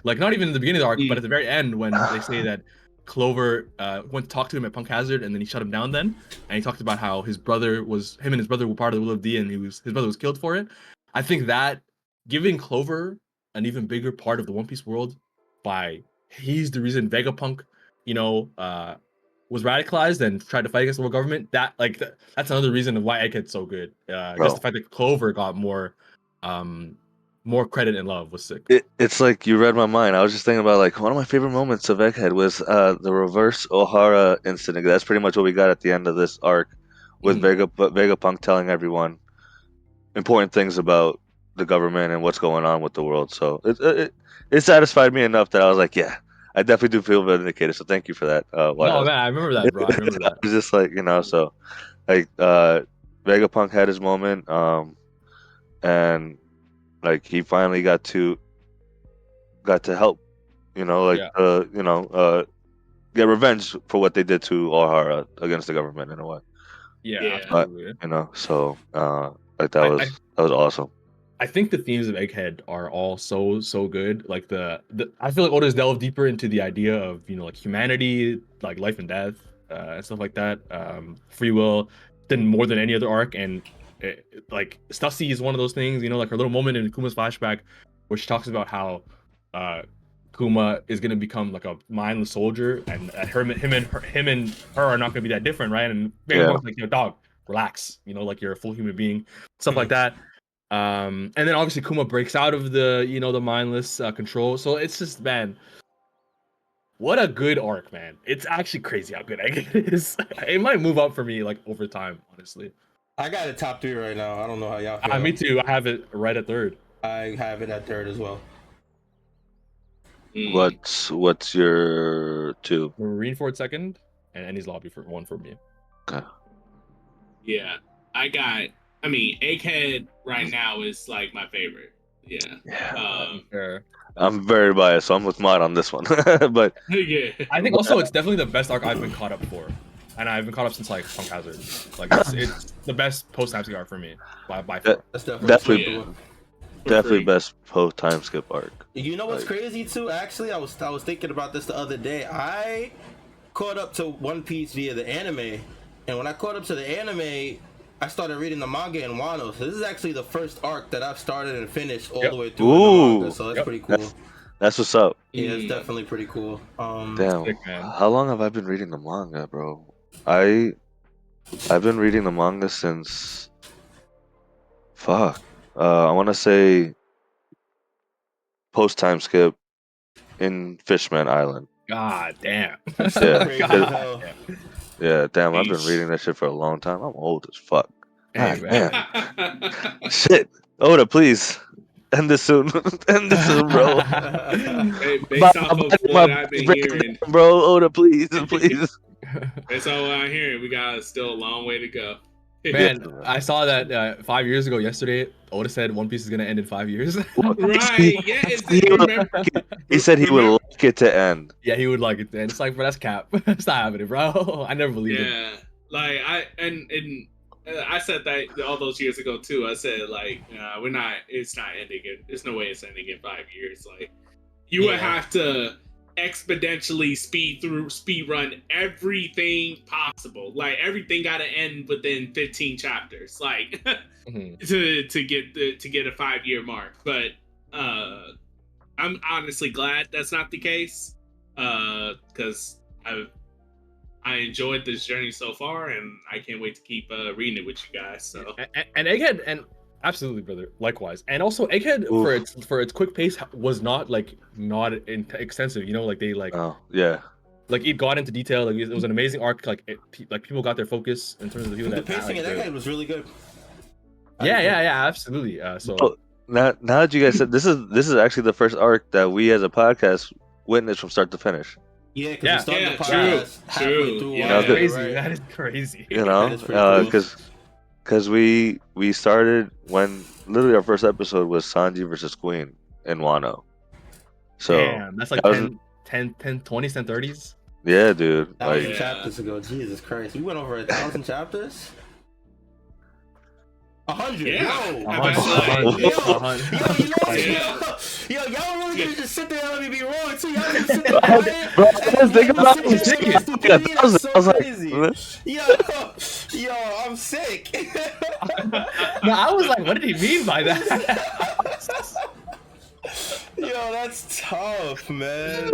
Speaker 4: like, not even in the beginning of the arc, but at the very end, when they say that Clover went to talk to him at Punk Hazard, and then he shut him down then, and he talked about how him and his brother were part of the Will of D, and his brother was killed for it. I think that giving Clover an even bigger part of the One Piece world he's the reason Vegapunk, was radicalized and tried to fight against the world government. That's another reason of why Egghead's so good. Just the fact that Clover got more credit and love was sick.
Speaker 3: It's like you read my mind. I was just thinking about, like, one of my favorite moments of Egghead was the reverse O'Hara incident. That's pretty much what we got at the end of this arc, with Vegapunk telling everyone important things about the government and what's going on with the world. So it satisfied me enough that I was like, yeah, I definitely do feel vindicated. So thank you for that.
Speaker 4: No, man, I remember that, bro. I remember that.
Speaker 3: It was just like, so like Vegapunk had his moment, and like he finally got to help, get revenge for what they did to O'Hara against the government in a way.
Speaker 4: Yeah,
Speaker 3: but, so like that was awesome.
Speaker 4: I think the themes of Egghead are all so good. Like I feel like Oda's delved deeper into the idea of like humanity, like life and death, and stuff like that. Free will than more than any other arc, and like Stussy is one of those things, you know, like her little moment in Kuma's flashback, where she talks about how Kuma is gonna become like a mindless soldier, and him and her are not gonna be that different, right? And Vegapunk like, your dog, relax, you know, like you're a full human being, stuff like that. And then obviously Kuma breaks out of the, you know, the mindless control. So it's just, man, what a good arc, man. It's actually crazy how good Egghead is. It might move up for me like over time, honestly.
Speaker 1: I got it top 3 right now. I don't know how y'all feel.
Speaker 4: Me too. I have it right at 3rd.
Speaker 1: I have it at 3rd as well.
Speaker 3: What's your 2?
Speaker 4: Marineford 2nd, and Enies Lobby for 1 for me.
Speaker 3: Okay.
Speaker 2: Yeah, I mean, Egghead right now is like my favorite. Yeah.
Speaker 4: Sure.
Speaker 3: I'm very biased, so I'm with Mod on this one. But
Speaker 2: Yeah.
Speaker 4: I think also it's definitely the best arc I've been caught up for, and I've been caught up since like Punk Hazard. Like it's the best post time skip arc for me by far.
Speaker 1: That's
Speaker 3: definitely best post time skip arc.
Speaker 1: You know what's crazy too? Actually, I was thinking about this the other day. I caught up to One Piece via the anime, and when I caught up to the anime, I started reading the manga in Wano. So this is actually the first arc that I've started and finished all the way through in the manga. So that's pretty cool.
Speaker 3: That's what's up.
Speaker 1: Yeah, it's definitely pretty cool.
Speaker 3: Damn, how long have I been reading the manga, bro? I've been reading the manga since I want to say post time skip in Fishman Island.
Speaker 4: God damn.
Speaker 3: Yeah, damn, I've been reading that shit for a long time. I'm old as fuck.
Speaker 4: Hey,
Speaker 3: man. Shit. Oda, please. End this soon. End this soon, bro.
Speaker 2: Based off of what I've been hearing.
Speaker 3: Bro, Oda, please. Please.
Speaker 2: That's all I'm hearing. We got still a long way to go.
Speaker 4: Man, I saw that 5 years ago yesterday. Oda said One Piece is gonna end in 5 years.
Speaker 2: Right? Yeah.
Speaker 3: He said he would like it to end.
Speaker 4: Yeah, he would like it to end. It's like, bro, that's cap. That's not happening, bro. I never believed it.
Speaker 2: Yeah, like I said that all those years ago too. I said like, we're not. It's not ending. There's no way it's ending in 5 years. Like, you would have to exponentially speed run everything possible. Like, everything got to end within 15 chapters. Like, to get a 5 year mark. But I'm honestly glad that's not the case. Because I enjoyed this journey so far, and I can't wait to keep reading it with you guys. So
Speaker 4: and Egghead, and absolutely, brother, likewise. And also Egghead, for its quick pace, was not extensive. You know, like they like like it got into detail. Like it was an amazing arc. Like people got their focus in terms of the people that
Speaker 1: pacing in Egghead was really good.
Speaker 4: Yeah, absolutely. So
Speaker 3: now that you guys said this is actually the first arc that we as a podcast witnessed from start to finish.
Speaker 1: Yeah, because we started the podcast halfway through.
Speaker 2: Yeah,
Speaker 4: crazy.
Speaker 1: Right.
Speaker 4: That is crazy.
Speaker 3: You know, because we started when literally our first episode was Sanji versus Queen in Wano. So
Speaker 4: damn, that's like 10, 20s, 10, 30s.
Speaker 3: Yeah, dude.
Speaker 1: 1,000 chapters ago. Jesus Christ, we went over 1,000 chapters. 100.
Speaker 2: Yeah.
Speaker 1: Yo, y'all really gonna just sit there and let me be wrong too. Y'all just sit there quiet.
Speaker 3: Bro, I was thinking about it.
Speaker 1: It's so crazy. Yo, I'm sick.
Speaker 4: No, I was like, what did he mean by that?
Speaker 3: Yo,
Speaker 1: that's tough, man.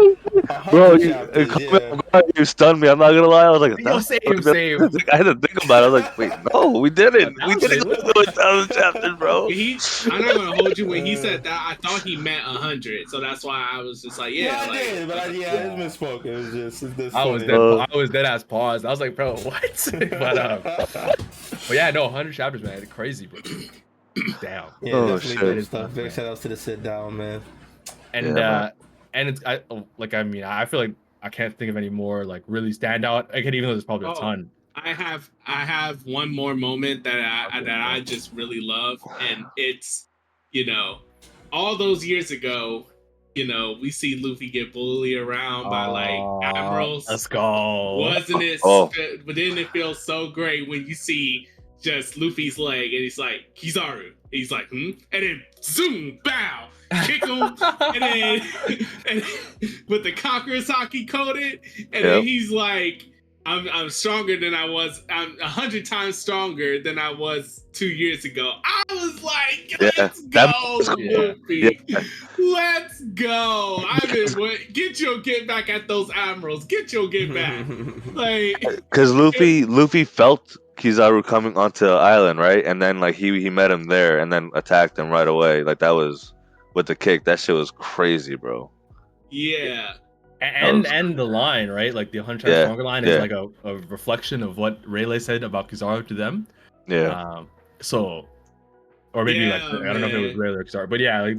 Speaker 3: Bro, you stunned me. I'm not gonna lie. I was like,
Speaker 4: same.
Speaker 3: I had to think about it. I was like, wait, no, we didn't. We didn't go to 1,000 chapters, bro.
Speaker 2: I'm not gonna hold you when he said that. I thought he meant 100, so that's why I was just like,
Speaker 1: yeah, I did, but it's misspoke. It was just.
Speaker 4: I was dead ass paused. I was like, bro, what? But yeah, no, 100 chapters, man. It's crazy, bro. Damn.
Speaker 1: Yeah, definitely good stuff. Big shout outs to the sit down, man.
Speaker 4: And it's I feel like I can't think of any more like really standout. Even though there's probably a ton.
Speaker 2: I have one more moment that I just really love, and it's, you know, all those years ago, you know, we see Luffy get bullied around by like admirals.
Speaker 4: Let's go.
Speaker 2: Wasn't it? But didn't it feel so great when you see just Luffy's leg and he's like, Kizaru. And he's like, and then zoom, bow, kick him, and then with the Conqueror's Haki coated, and then he's like, I'm stronger than I was. I'm 100 times stronger than I was 2 years ago. I was like,
Speaker 3: Yeah,
Speaker 2: let's
Speaker 3: that
Speaker 2: go,
Speaker 3: was
Speaker 4: cool.
Speaker 2: Luffy.
Speaker 3: Yeah.
Speaker 2: Let's go. Get back at those admirals. Get back. Like,
Speaker 3: Because Luffy felt Kizaru coming onto the island, right? And then like he met him there and then attacked him right away. Like that was with the kick. That shit was crazy, bro.
Speaker 2: yeah.
Speaker 4: And
Speaker 3: was-
Speaker 4: and the line, right? Like the 100 times
Speaker 3: Yeah,
Speaker 4: stronger line is
Speaker 3: yeah.
Speaker 4: like a reflection of what Rayleigh said about Kizaru to them.
Speaker 3: Yeah.
Speaker 4: So, or maybe like
Speaker 2: Yeah,
Speaker 4: I don't know if it was
Speaker 2: man.
Speaker 4: Rayleigh or Kizaru, but yeah,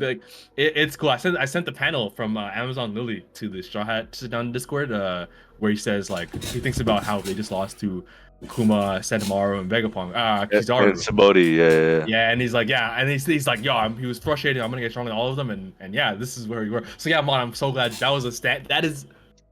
Speaker 4: it's cool. I sent the panel from Amazon Lily to the Strawhat Sitdown Discord, where he says like he thinks about how they just lost to Kuma, Sentamaru, and Vegapunk. Kizaru.
Speaker 3: And Saboti, yeah.
Speaker 4: Yeah, and he's like, yeah, and he's like, yo, he was frustrated. I'm gonna get stronger than all of them, and yeah, this is where we were. So yeah, Mon, I'm so glad that was a stat.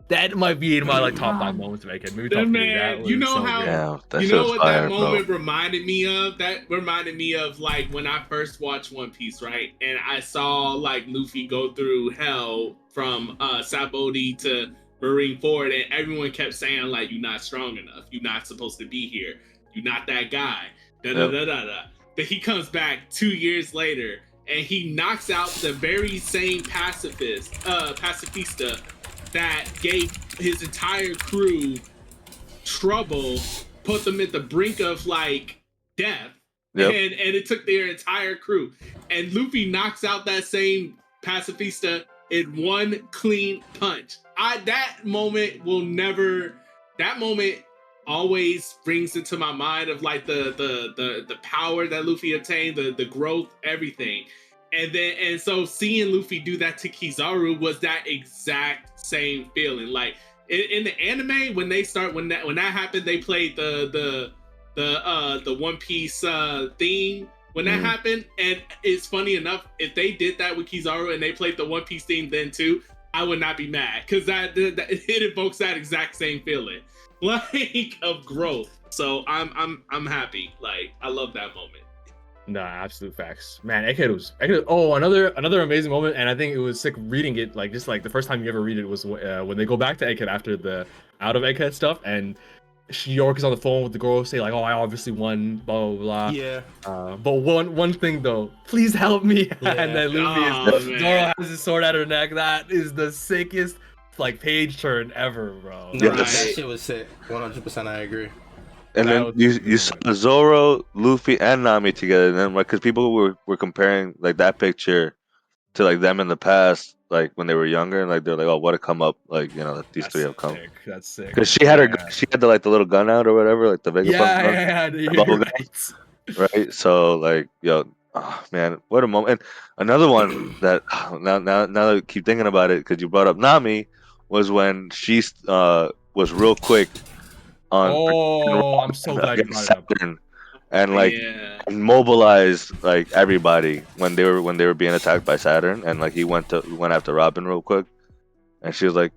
Speaker 4: That might be in my like top 5 moments of Egghead. Maybe top 3.
Speaker 2: Man,
Speaker 4: That was
Speaker 2: you know
Speaker 4: so
Speaker 2: how
Speaker 4: good.
Speaker 3: Yeah, that
Speaker 2: you
Speaker 3: shit
Speaker 2: know
Speaker 3: was
Speaker 2: what
Speaker 3: fire,
Speaker 2: that
Speaker 3: bro.
Speaker 2: moment reminded me of? That reminded me of like when I first watched One Piece, right? And I saw like Luffy go through hell from Saboti to Marineford, and everyone kept saying like, "You're not strong enough. You're not supposed to be here. You're not that guy." Da da
Speaker 3: Yep.
Speaker 2: da da da. But he comes back 2 years later, and he knocks out the very same pacifista that gave his entire crew trouble, put them at the brink of like death,
Speaker 3: Yep.
Speaker 2: and it took their entire crew. And Luffy knocks out that same pacifista in one clean punch. That moment always brings into my mind of like the power that Luffy obtained, the growth, everything. And so seeing Luffy do that to Kizaru was that exact same feeling. Like in the anime, when that happened, they played the One Piece theme when that happened. And it's funny enough, if they did that with Kizaru and they played the One Piece theme then too, I would not be mad, because that it evokes that exact same feeling, like, of growth. So I'm happy. Like, I love that moment.
Speaker 4: Nah, absolute facts, man. Egghead. Oh, another amazing moment, and I think it was sick reading it. Like just like the first time you ever read it was when they go back to Egghead after the out of Egghead stuff, and York is on the phone with the Gorosei, like, oh, I obviously won, blah blah blah.
Speaker 1: Yeah.
Speaker 4: But one thing though, please help me.
Speaker 1: Yeah.
Speaker 4: And then Luffy Zoro has his sword at her neck. That is the sickest like page turn ever, bro.
Speaker 1: No,
Speaker 2: Right.
Speaker 1: that shit was sick. 100%, I agree.
Speaker 3: And then you saw Zoro, Luffy, and Nami together. And then, like, because people were comparing like that picture to like them in the past, like when they were younger, and like they're like, oh, what a come up, like, you know, that these three have come.
Speaker 4: Sick. That's sick.
Speaker 3: Because she had she had the little gun out or whatever, like the Vegapunk gun,
Speaker 4: Yeah,
Speaker 3: bubble
Speaker 4: you're
Speaker 3: gun,
Speaker 4: right.
Speaker 3: right? So like, yo, oh, man, what a moment! And another one that now that I keep thinking about it, because you brought up Nami, was when she was real quick on
Speaker 4: Oh, I'm so glad you
Speaker 3: against
Speaker 4: brought it up.
Speaker 3: Saturn, and like
Speaker 2: Yeah.
Speaker 3: mobilized like everybody when they were being attacked by Saturn, and like he went after Robin real quick, and she was like,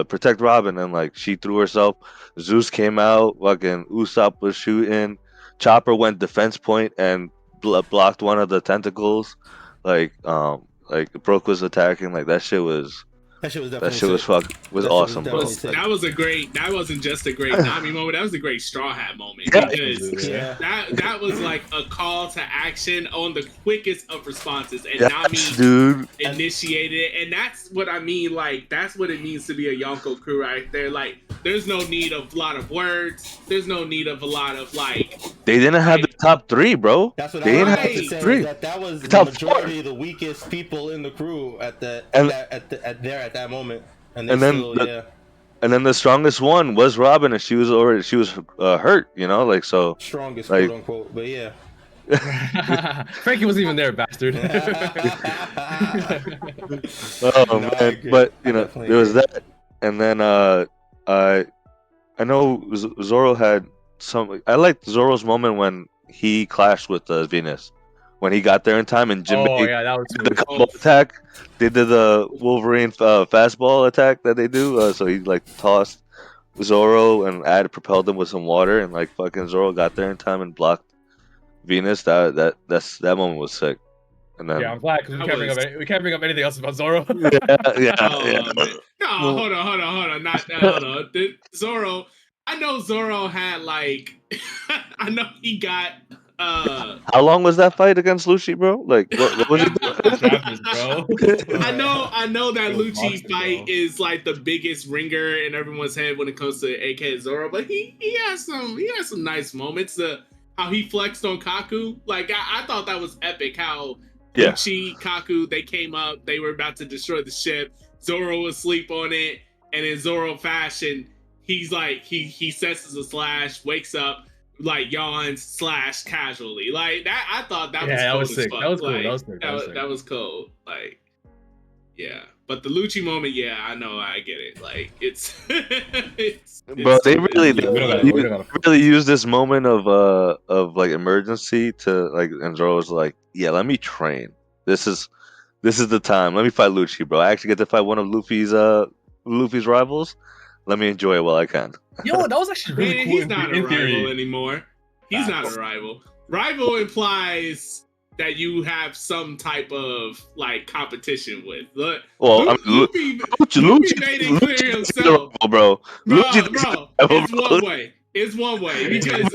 Speaker 3: protect Robin, and like she threw herself. Zeus came out, fucking Usopp was shooting, Chopper went defense point and blocked one of the tentacles, like Brook was attacking, like that shit was
Speaker 1: definitely
Speaker 3: sick. Was
Speaker 1: That shit was
Speaker 3: awesome, bro.
Speaker 1: definitely sick.
Speaker 2: That wasn't just a great Nami moment. That was a great Straw Hat moment.
Speaker 3: Yeah.
Speaker 2: Because
Speaker 1: Yeah.
Speaker 2: that was like a call to action on the quickest of responses, and
Speaker 3: Yes,
Speaker 2: Nami
Speaker 3: dude.
Speaker 2: initiated it. And that's what I mean. Like, that's what it means to be a Yonko crew right there. Like, there's no need of a lot of words. There's no need of a lot of like.
Speaker 3: They didn't have the top 3, bro.
Speaker 1: That's what
Speaker 3: They
Speaker 1: I was
Speaker 3: didn't
Speaker 1: about
Speaker 3: have
Speaker 1: to
Speaker 3: the
Speaker 1: say.
Speaker 3: 3.
Speaker 1: That was the
Speaker 3: top
Speaker 1: majority
Speaker 3: 4.
Speaker 1: of the weakest people in the crew at that moment, and
Speaker 3: And then and then the strongest one was Robin, and she was hurt, you know, like, so
Speaker 1: strongest,
Speaker 3: like,
Speaker 1: quote unquote. But yeah.
Speaker 4: Frankie wasn't even there, bastard.
Speaker 3: oh
Speaker 1: No,
Speaker 3: man,
Speaker 1: I agree.
Speaker 3: but you
Speaker 1: I
Speaker 3: know
Speaker 1: definitely
Speaker 3: there was
Speaker 1: agree.
Speaker 3: that, and then I know Zoro had some. I liked Zoro's moment when he clashed with Venus, when he got there in time, and Jinbei
Speaker 4: Oh yeah, that was
Speaker 3: did the
Speaker 4: smooth.
Speaker 3: combo attack. They did the Wolverine fastball attack that they do. So he like tossed Zoro and propelled him with some water, and like fucking Zoro got there in time and blocked Venus. That moment was sick. And then
Speaker 4: Yeah, I'm glad because we can't bring up anything else about Zoro.
Speaker 3: yeah.
Speaker 2: Oh man. No, hold on. Not hold on. Zoro. I know Zoro had like, I know he got.
Speaker 3: How long was that fight against Lucci, bro? Like, what was he doing?
Speaker 4: Chapters, bro.
Speaker 2: I know that
Speaker 4: Yo,
Speaker 2: Lucci
Speaker 4: boxing,
Speaker 2: fight
Speaker 4: bro.
Speaker 2: is like the biggest ringer in everyone's head when it comes to Egghead Zoro, but he has some nice moments. How he flexed on Kaku, like I thought that was epic. How
Speaker 3: Yeah.
Speaker 2: Lucci, Kaku, they came up, they were about to destroy the ship. Zoro was asleep on it, and in Zoro fashion, he's like he senses a slash, wakes up, like yawns slash casually, like that. I thought that was
Speaker 4: Yeah, that
Speaker 2: cool
Speaker 4: was
Speaker 2: as
Speaker 4: sick.
Speaker 2: fuck.
Speaker 4: That was cool.
Speaker 2: Like,
Speaker 4: That was sick. That was sick.
Speaker 2: that was cool. Like, yeah. But the Lucci moment, yeah, I know, I get it. Like, it's,
Speaker 3: Bro, they really,
Speaker 4: We don't gotta-
Speaker 3: really use this moment of like emergency to like, and Zoro was like, yeah, let me train. This is the time. Let me fight Lucci, bro. I actually get to fight one of Luffy's rivals. Let me enjoy it while I can.
Speaker 4: Yo, that was actually really
Speaker 2: Man,
Speaker 4: cool.
Speaker 2: he's not a
Speaker 4: in
Speaker 2: rival
Speaker 4: theory.
Speaker 2: anymore. He's not a rival. Rival implies that you have some type of like competition with. Look,
Speaker 3: Well, I mean,
Speaker 2: Luffy made it clear himself,
Speaker 3: bro.
Speaker 2: bro.
Speaker 3: Lucci,
Speaker 2: It's one way. It's one way because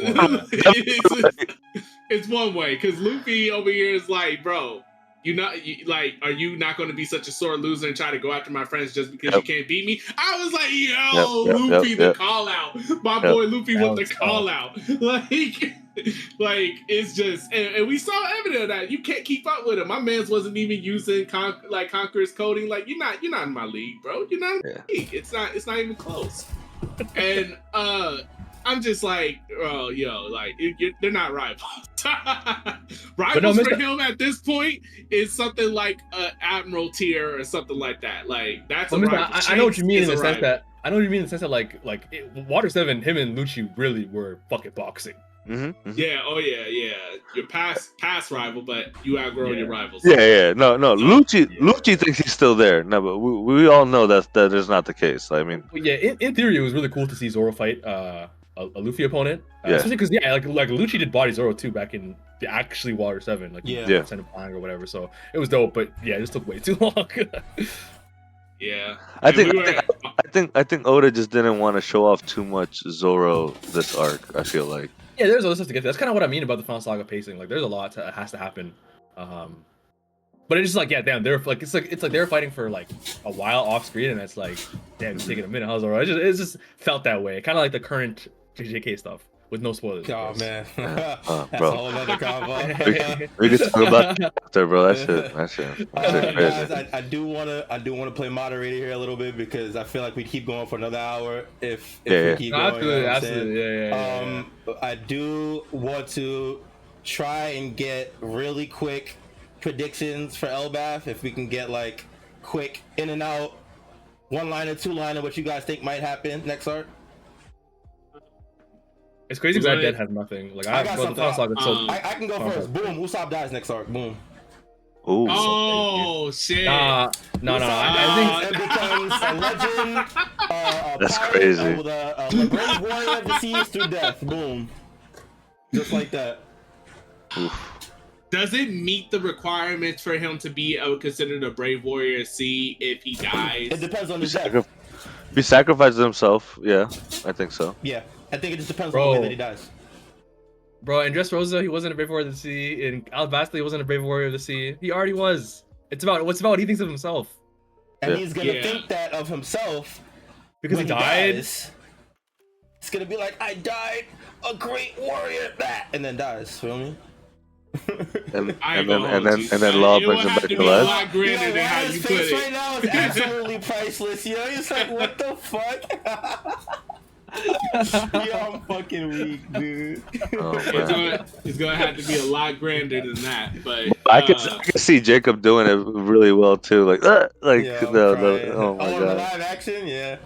Speaker 2: it's one way because Luffy over here is like, bro, are you not going to be such a sore loser and try to go after my friends just because you can't beat me? I was like, yo, Luffy, the call out, my boy Luffy with the call out, like it's just, and we saw evidence of that. You can't keep up with him. My man's wasn't even using Conqueror's coding. Like you're not in my league, bro. You're not in my league. It's not even close. And I'm just like, oh, yo, like they're not rivals. Rivals for him at this point is something like Admiral tier or something like that. Like that's a rival.
Speaker 4: I know what you mean in the sense that like Water 7, him and Lucci really were fucking boxing.
Speaker 3: Mm-hmm.
Speaker 2: Yeah. Oh yeah. Your past rival, but you outgrow your rivals.
Speaker 3: Yeah. No. Lucci thinks he's still there. No, but we all know that is not the case. I mean,
Speaker 4: yeah. In theory, it was really cool to see Zoro fight a Luffy opponent, especially because like Lucci did body Zoro too back in the actually Water 7, like Send him flying or whatever. So it was dope, but yeah, it just took way too long.
Speaker 2: Yeah.
Speaker 3: I think Oda just didn't want to show off too much Zoro this arc. I feel like.
Speaker 4: Yeah, there's other stuff to get to. That's kind of what I mean about the Final Saga pacing. Like, there's a lot that has to happen. But it's just like, yeah, damn, they're like, it's like they're fighting for like a while off screen, and it's like, damn, it's taking a minute. How's it just felt that way. Kind of like the current JJK stuff with no spoilers.
Speaker 1: Oh man, that's
Speaker 3: bro.
Speaker 1: a whole other combo.
Speaker 3: we could talk about that after, bro. That shit crazy.
Speaker 1: Guys, I do wanna play moderator here a little bit because I feel like we keep going for another hour if we keep going.
Speaker 4: Absolutely.
Speaker 1: I do want to try and get really quick predictions for Elbaf. If we can get like quick in and out, one liner, two liner, what you guys think might happen next arc.
Speaker 4: It's crazy because Dead has nothing. Like I got something.
Speaker 1: I can go first. Boom, Usopp dies next arc. Boom.
Speaker 3: Ooh.
Speaker 2: Oh shit!
Speaker 4: No. I
Speaker 1: think it becomes a legend.
Speaker 3: That's crazy.
Speaker 1: With a brave warrior of the seas through death. Boom. Just like that.
Speaker 3: Oof.
Speaker 2: Does it meet the requirements for him to be considered a brave warrior of sea if he dies?
Speaker 1: It depends on his death.
Speaker 3: He sacrifices himself. Yeah, I think so.
Speaker 1: Yeah, I think it just depends on the way that he dies.
Speaker 4: Bro, in Dressrosa, he wasn't a brave warrior of the sea. In Alabasta, he wasn't a brave warrior of the sea. He already was. It's about what he thinks of himself.
Speaker 1: And he's gonna think that of himself
Speaker 4: because he died.
Speaker 1: It's gonna be like, I died a great warrior, and then dies. Feel me?
Speaker 3: and then Law brings him back to life.
Speaker 2: A lot grander than how you put it.
Speaker 1: Right now is absolutely priceless. You know, he's like, what the fuck? Yo, I'm fucking weak, dude.
Speaker 2: It's gonna have to be a lot grander than that. But
Speaker 3: I can see Jacob doing it really well too. Like oh my god.
Speaker 1: The live action, yeah.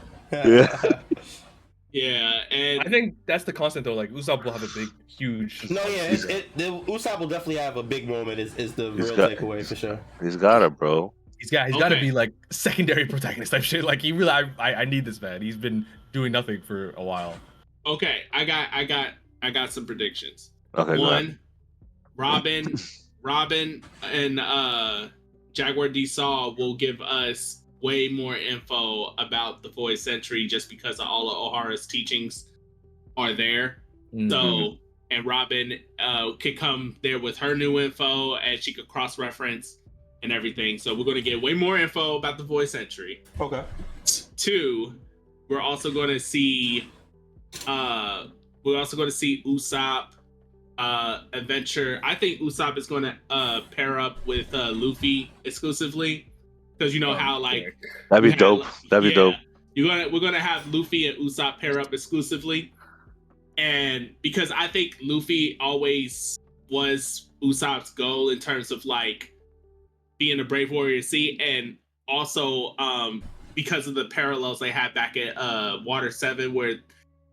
Speaker 2: Yeah, and
Speaker 4: I think that's the constant though. Like Usopp will have a big, huge.
Speaker 1: No, yeah, Usopp will definitely have a big moment. Is the real takeaway for sure.
Speaker 3: He's got it, bro.
Speaker 4: He's got to be like secondary protagonist type shit. Like he really, I need this man. He's been doing nothing for a while.
Speaker 2: Okay, I got some predictions.
Speaker 3: Okay,
Speaker 2: one, Robin and Jaguar D Saw will give us way more info about the Void Century just because of all of O'Hara's teachings are there.
Speaker 4: Mhm.
Speaker 2: So, and Robin could come there with her new info, and she could cross-reference and everything. So we're going to get way more info about the voice entry.
Speaker 1: Okay.
Speaker 2: 2, we're also going to see Usopp adventure. I think Usopp is going to pair up with Luffy exclusively, because you know how like
Speaker 3: That'd
Speaker 2: we
Speaker 3: be
Speaker 2: had,
Speaker 3: dope. That'd be dope.
Speaker 2: we're gonna have Luffy and Usopp pair up exclusively, and because I think Luffy always was Usopp's goal in terms of like being a brave warrior at sea, and also because of the parallels they had back at Water 7, where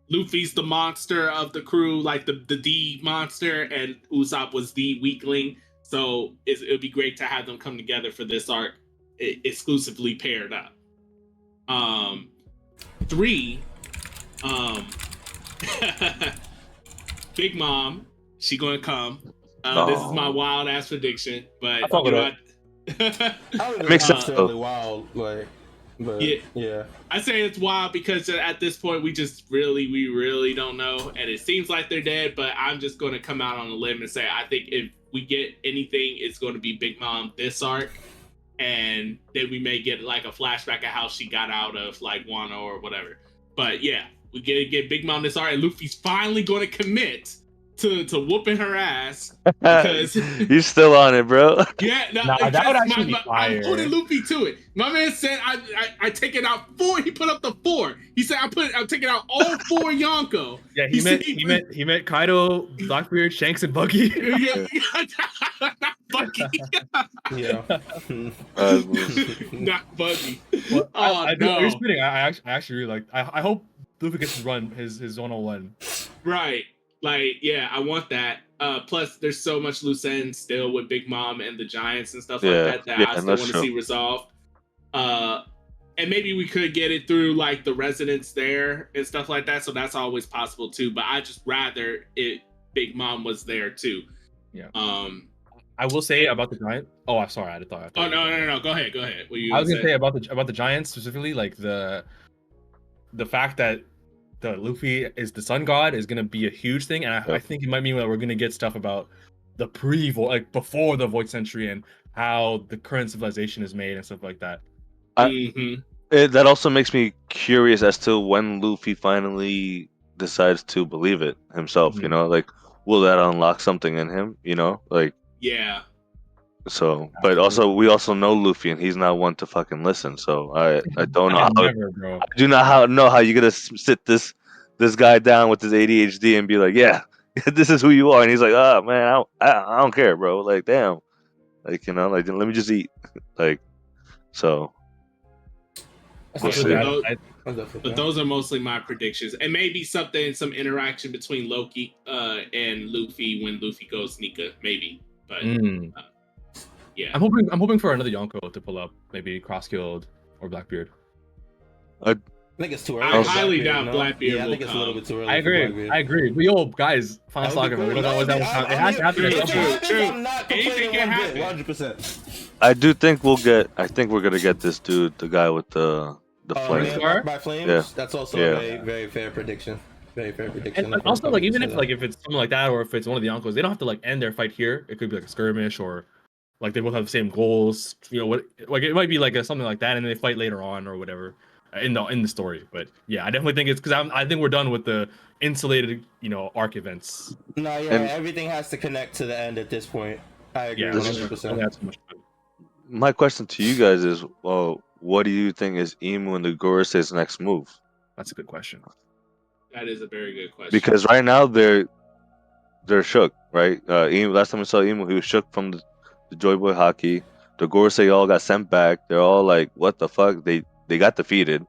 Speaker 2: Luffy's the monster of the crew, like the D monster, and Usopp was the weakling. So it would be great to have them come together for this arc, exclusively paired up. 3, Big Mom, she gonna come. This is my wild ass prediction, but you know,
Speaker 1: It
Speaker 3: makes sense.
Speaker 1: Really wild, like, but yeah.
Speaker 2: I say it's wild because at this point we really don't know, and it seems like they're dead. But I'm just going to come out on a limb and say I think if we get anything, it's going to be Big Mom this arc, and then we may get like a flashback of how she got out of like Wano or whatever. But yeah, we get Big Mom this arc, and Luffy's finally going to commit to whooping her ass, because
Speaker 3: you're still on it, bro.
Speaker 2: yeah, no,
Speaker 4: that would actually be
Speaker 2: I'm
Speaker 4: fire.
Speaker 2: holding Luffy to it. My man said I take it out 4. He put up the 4. He said I'm taking out all 4 Yonko.
Speaker 4: Yeah, he meant Kaido, Blackbeard, Shanks, and Buggy.
Speaker 2: Not Buggy.
Speaker 1: Yeah.
Speaker 2: Not Buggy.
Speaker 4: Well,
Speaker 2: No.
Speaker 4: You're spinning. I actually really like. I hope Luffy gets to run his 101.
Speaker 2: Right. Like, yeah, I want that. Plus, there's so much loose ends still with Big Mom and the Giants and stuff like that I still want to see resolved. And maybe we could get it through like the residents there and stuff like that. So that's always possible too. But I just rather Big Mom was there too.
Speaker 4: Yeah. I will say about the Giant. Oh, I'm sorry. I thought.
Speaker 2: Oh no. Go ahead. What you
Speaker 4: I was gonna say about the Giants specifically, like the fact that the Luffy is the sun god is gonna be a huge thing, and I think it might mean that we're gonna get stuff about the before the Void Century and how the current civilization is made and stuff like that.
Speaker 3: That also makes me curious as to when Luffy finally decides to believe it himself. You know, like, will that unlock something in him? You know, like,
Speaker 2: yeah.
Speaker 3: So, but also we also know Luffy, and he's not one to fucking listen. So I don't know I do not know how you're gonna sit this guy down with his ADHD and be like, yeah, this is who you are, and he's like, oh man, I don't care, bro. Like, damn, like, you know, like, let me just eat, like, so.
Speaker 2: We'll see. But those are mostly my predictions, and maybe some interaction between Loki and Luffy when Luffy goes Nika, maybe. But yeah,
Speaker 4: I'm hoping for another Yonko to pull up, maybe Crosskilled or Blackbeard.
Speaker 1: I think it's too early.
Speaker 2: I highly doubt Blackbeard.
Speaker 1: Yeah, I think it's a little bit too early.
Speaker 4: I agree. We all guys, final saga. We don't know what that was. It has to happen.
Speaker 2: True.
Speaker 1: I'm not
Speaker 2: Anything can happen.
Speaker 1: 100%.
Speaker 3: I do think I think we're gonna get this dude, the guy with the flame.
Speaker 1: By flames.
Speaker 3: Yeah.
Speaker 1: That's also a very, very fair prediction. Very fair prediction.
Speaker 4: And also, like, even if it's something like that, or if it's one of the Yonkos, they don't have to like end their fight here. It could be like a skirmish, or like they both have the same goals. You know what? Like, it might be like something like that, and then they fight later on or whatever in the story. But yeah, I definitely think it's because I think we're done with the insulated, arc events.
Speaker 1: No, yeah, everything has to connect to the end at this point. I agree 100%.
Speaker 3: My question to you guys is, well, what do you think is Imu and the Gorosei's next move?
Speaker 4: That's a good question.
Speaker 2: That is a very good question.
Speaker 3: Because right now they're shook, right? Last time we saw Imu, he was shook from the Joy Boy Hockey. The Gorosei all got sent back. They're all like, what the fuck? They got defeated.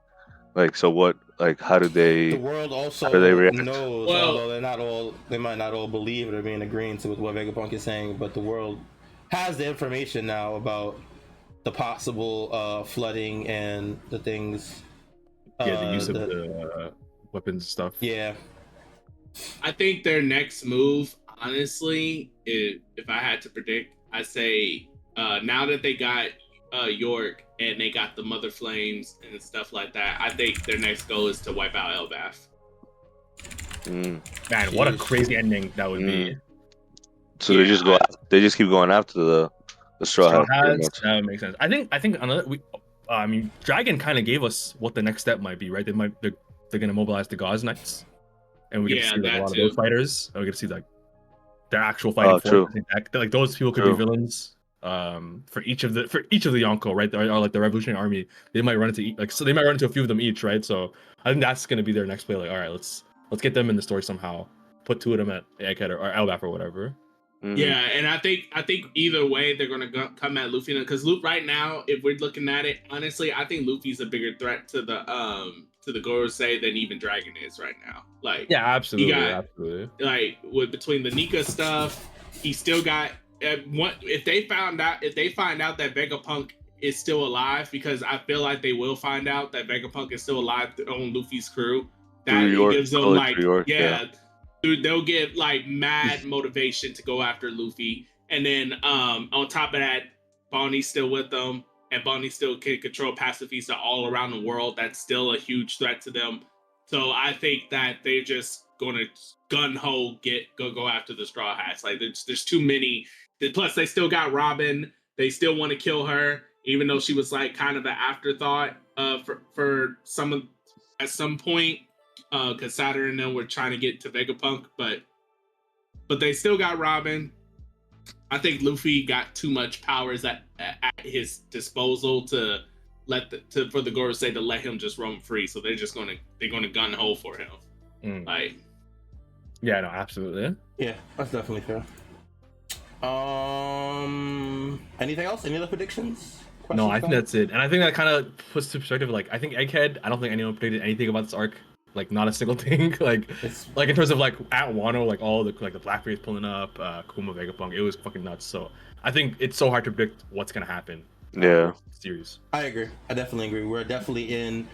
Speaker 3: Like, so what? Like, how do they?
Speaker 1: The world also knows, although they might not all believe it or be in agreement with what Vegapunk is saying, but the world has the information now about the possible flooding and the things.
Speaker 4: The use of the weapons and stuff.
Speaker 1: Yeah.
Speaker 2: I think their next move, honestly, if I had to predict, I'd say now that they got York and they got the Mother Flames and stuff like that, I think their next goal is to wipe out Elbaf.
Speaker 3: Mm.
Speaker 4: Man, what a crazy ending that would be.
Speaker 3: So they just they just keep going after the Straw Hats. pretty much.
Speaker 4: That makes sense. I think another I mean, Dragon kind of gave us what the next step might be, right? They're gonna mobilize the Gauze Knights, and we get to see like, a lot of those fighters. And we get to see like their actual fighting force. Like those people could be villains. For each of the Yonko, right? Or like the Revolutionary Army, they might run into they might run into a few of them each, right? So I think that's gonna be their next play. Like, all right, let's get them in the story somehow. Put 2 of them at Egghead or Elbaf or whatever.
Speaker 2: Yeah, and I think either way they're gonna come at Luffy because right now, if we're looking at it honestly, I think Luffy's a bigger threat to the Gorosei than even Dragon is right now. Like,
Speaker 4: yeah, absolutely, absolutely.
Speaker 2: Like between the Nika stuff, he still got. If they find out that Vegapunk is still alive, because I feel like they will find out that Vegapunk is still alive on Luffy's crew. That gives them like dude, they'll get like mad motivation to go after Luffy. And then on top of that, Bonnie's still with them, and Bonnie still can control pacifista all around the world. That's still a huge threat to them. So I think that they're just gonna gun-ho go after the Straw Hats. Like there's too many. Plus they still got Robin. They still want to kill her, even though she was like kind of an afterthought for at some point. Because Saturn and them were trying to get to Vegapunk, but they still got Robin. I think Luffy got too much powers at his disposal for the Gorosei to let him just roam free. So they're gonna gun ho for him. Like,
Speaker 4: yeah, no, absolutely.
Speaker 1: Yeah, that's definitely fair. Anything else? Any other predictions?
Speaker 4: No, I think that's it. And I think that kind of puts to perspective. Like, I think Egghead. I don't think anyone predicted anything about this arc. Like, not a single thing. like in terms of like at Wano, like all the Blackbeard's pulling up, Kuma, Vegapunk, it was fucking nuts. So I think it's so hard to predict what's gonna happen.
Speaker 3: Yeah.
Speaker 1: Series. I agree. I definitely agree. We're definitely in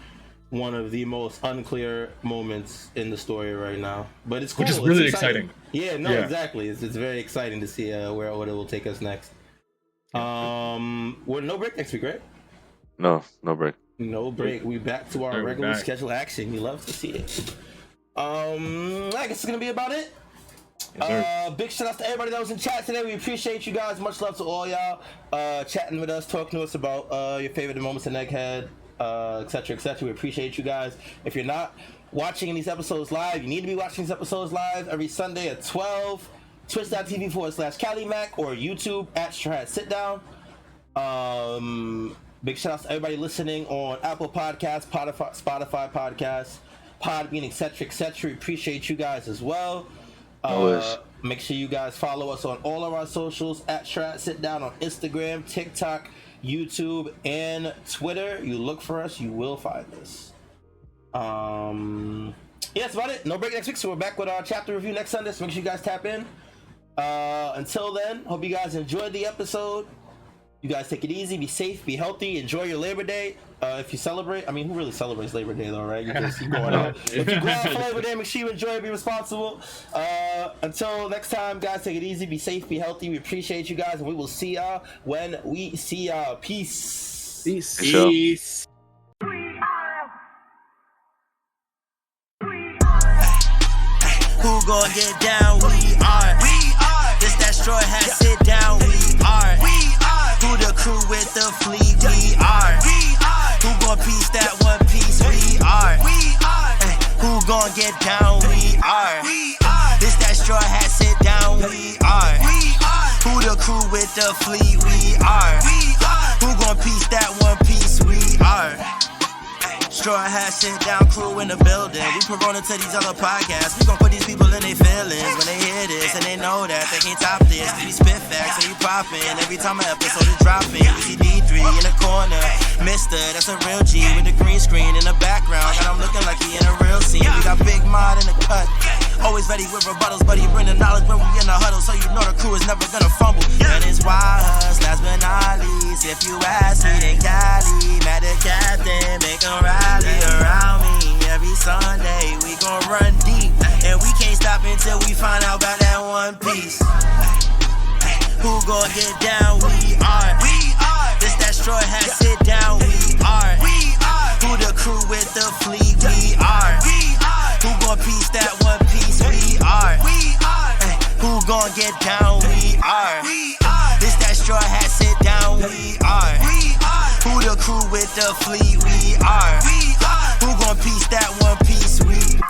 Speaker 1: one of the most unclear moments in the story right now, but it's cool.
Speaker 4: Which is really exciting.
Speaker 1: Yeah. No. Yeah. Exactly. It's very exciting to see where it will take us next. We're no break next week, right?
Speaker 3: No break.
Speaker 1: No break. We back to our regular schedule action. You love to see it. I guess it's gonna be about it. Yes, big shout out to everybody that was in chat today. We appreciate you guys. Much love to all y'all chatting with us, talking to us about your favorite moments in Egghead, etc., etc. We appreciate you guys. If you're not watching these episodes live, you need to be watching these episodes live every Sunday at 12. Twitch.tv/CaliMac or YouTube at Strawhat Sitdown. Big shout out to everybody listening on Apple Podcasts, Spotify Podcasts, Podbean, etc., etc. We appreciate you guys as well. Make sure you guys follow us on all of our socials at Strawhat Sitdown on Instagram, TikTok, YouTube, and Twitter. You look for us, you will find us. Yeah, that's about it. No break next week, so we're back with our chapter review next Sunday, so make sure you guys tap in. Until then, hope you guys enjoyed the episode. You guys take it easy, be safe, be healthy, enjoy your Labor Day. If you celebrate, I mean, who really celebrates Labor Day though, right? You just keep going out. If you go out for Labor Day, make sure you enjoy it, be responsible. Until next time, guys, take it easy, be safe, be healthy. We appreciate you guys, and we will see y'all when we see y'all. Peace.
Speaker 4: Peace.
Speaker 2: Peace.
Speaker 5: Who gon' get down? We are. This that Strawhat Sitdown. We are. Who the crew with the fleet? We are. Who gon' piece that one piece? We are. Who gon' get down? We are. This that Strawhat Sitdown. We are. Who the crew with the fleet? We are. Who gon' piece that one piece? We are. Strawhat Sitdown crew in the building. We promote to these other podcasts. We gon' put these people in their feelings when they hear this, and they know that they can't top this. We spit facts and we poppin'. Every time an episode is dropping, we see D3 in the corner. Mister, that's a real G with the green screen in the background. Got him looking like he in a real scene. We got Big Mod in the cut. Always ready with rebuttals, but he bring the knowledge when we in the huddle, so you know the crew is never gonna fumble. And it's wise, last but not least. If you ask me, then Cali, mad at Captain, make him rally around me. Every Sunday, we gon' run deep, and we can't stop until we find out about that one piece. Who gon' get down? We are. This that Strawhat Sitdown. We are. Who the crew with the fleet? We are. Who gon' piece that one piece? gon' get down? We are. This that straw hat sit down. We are. Who the crew with the fleet? We are. Who gon' piece that one piece? We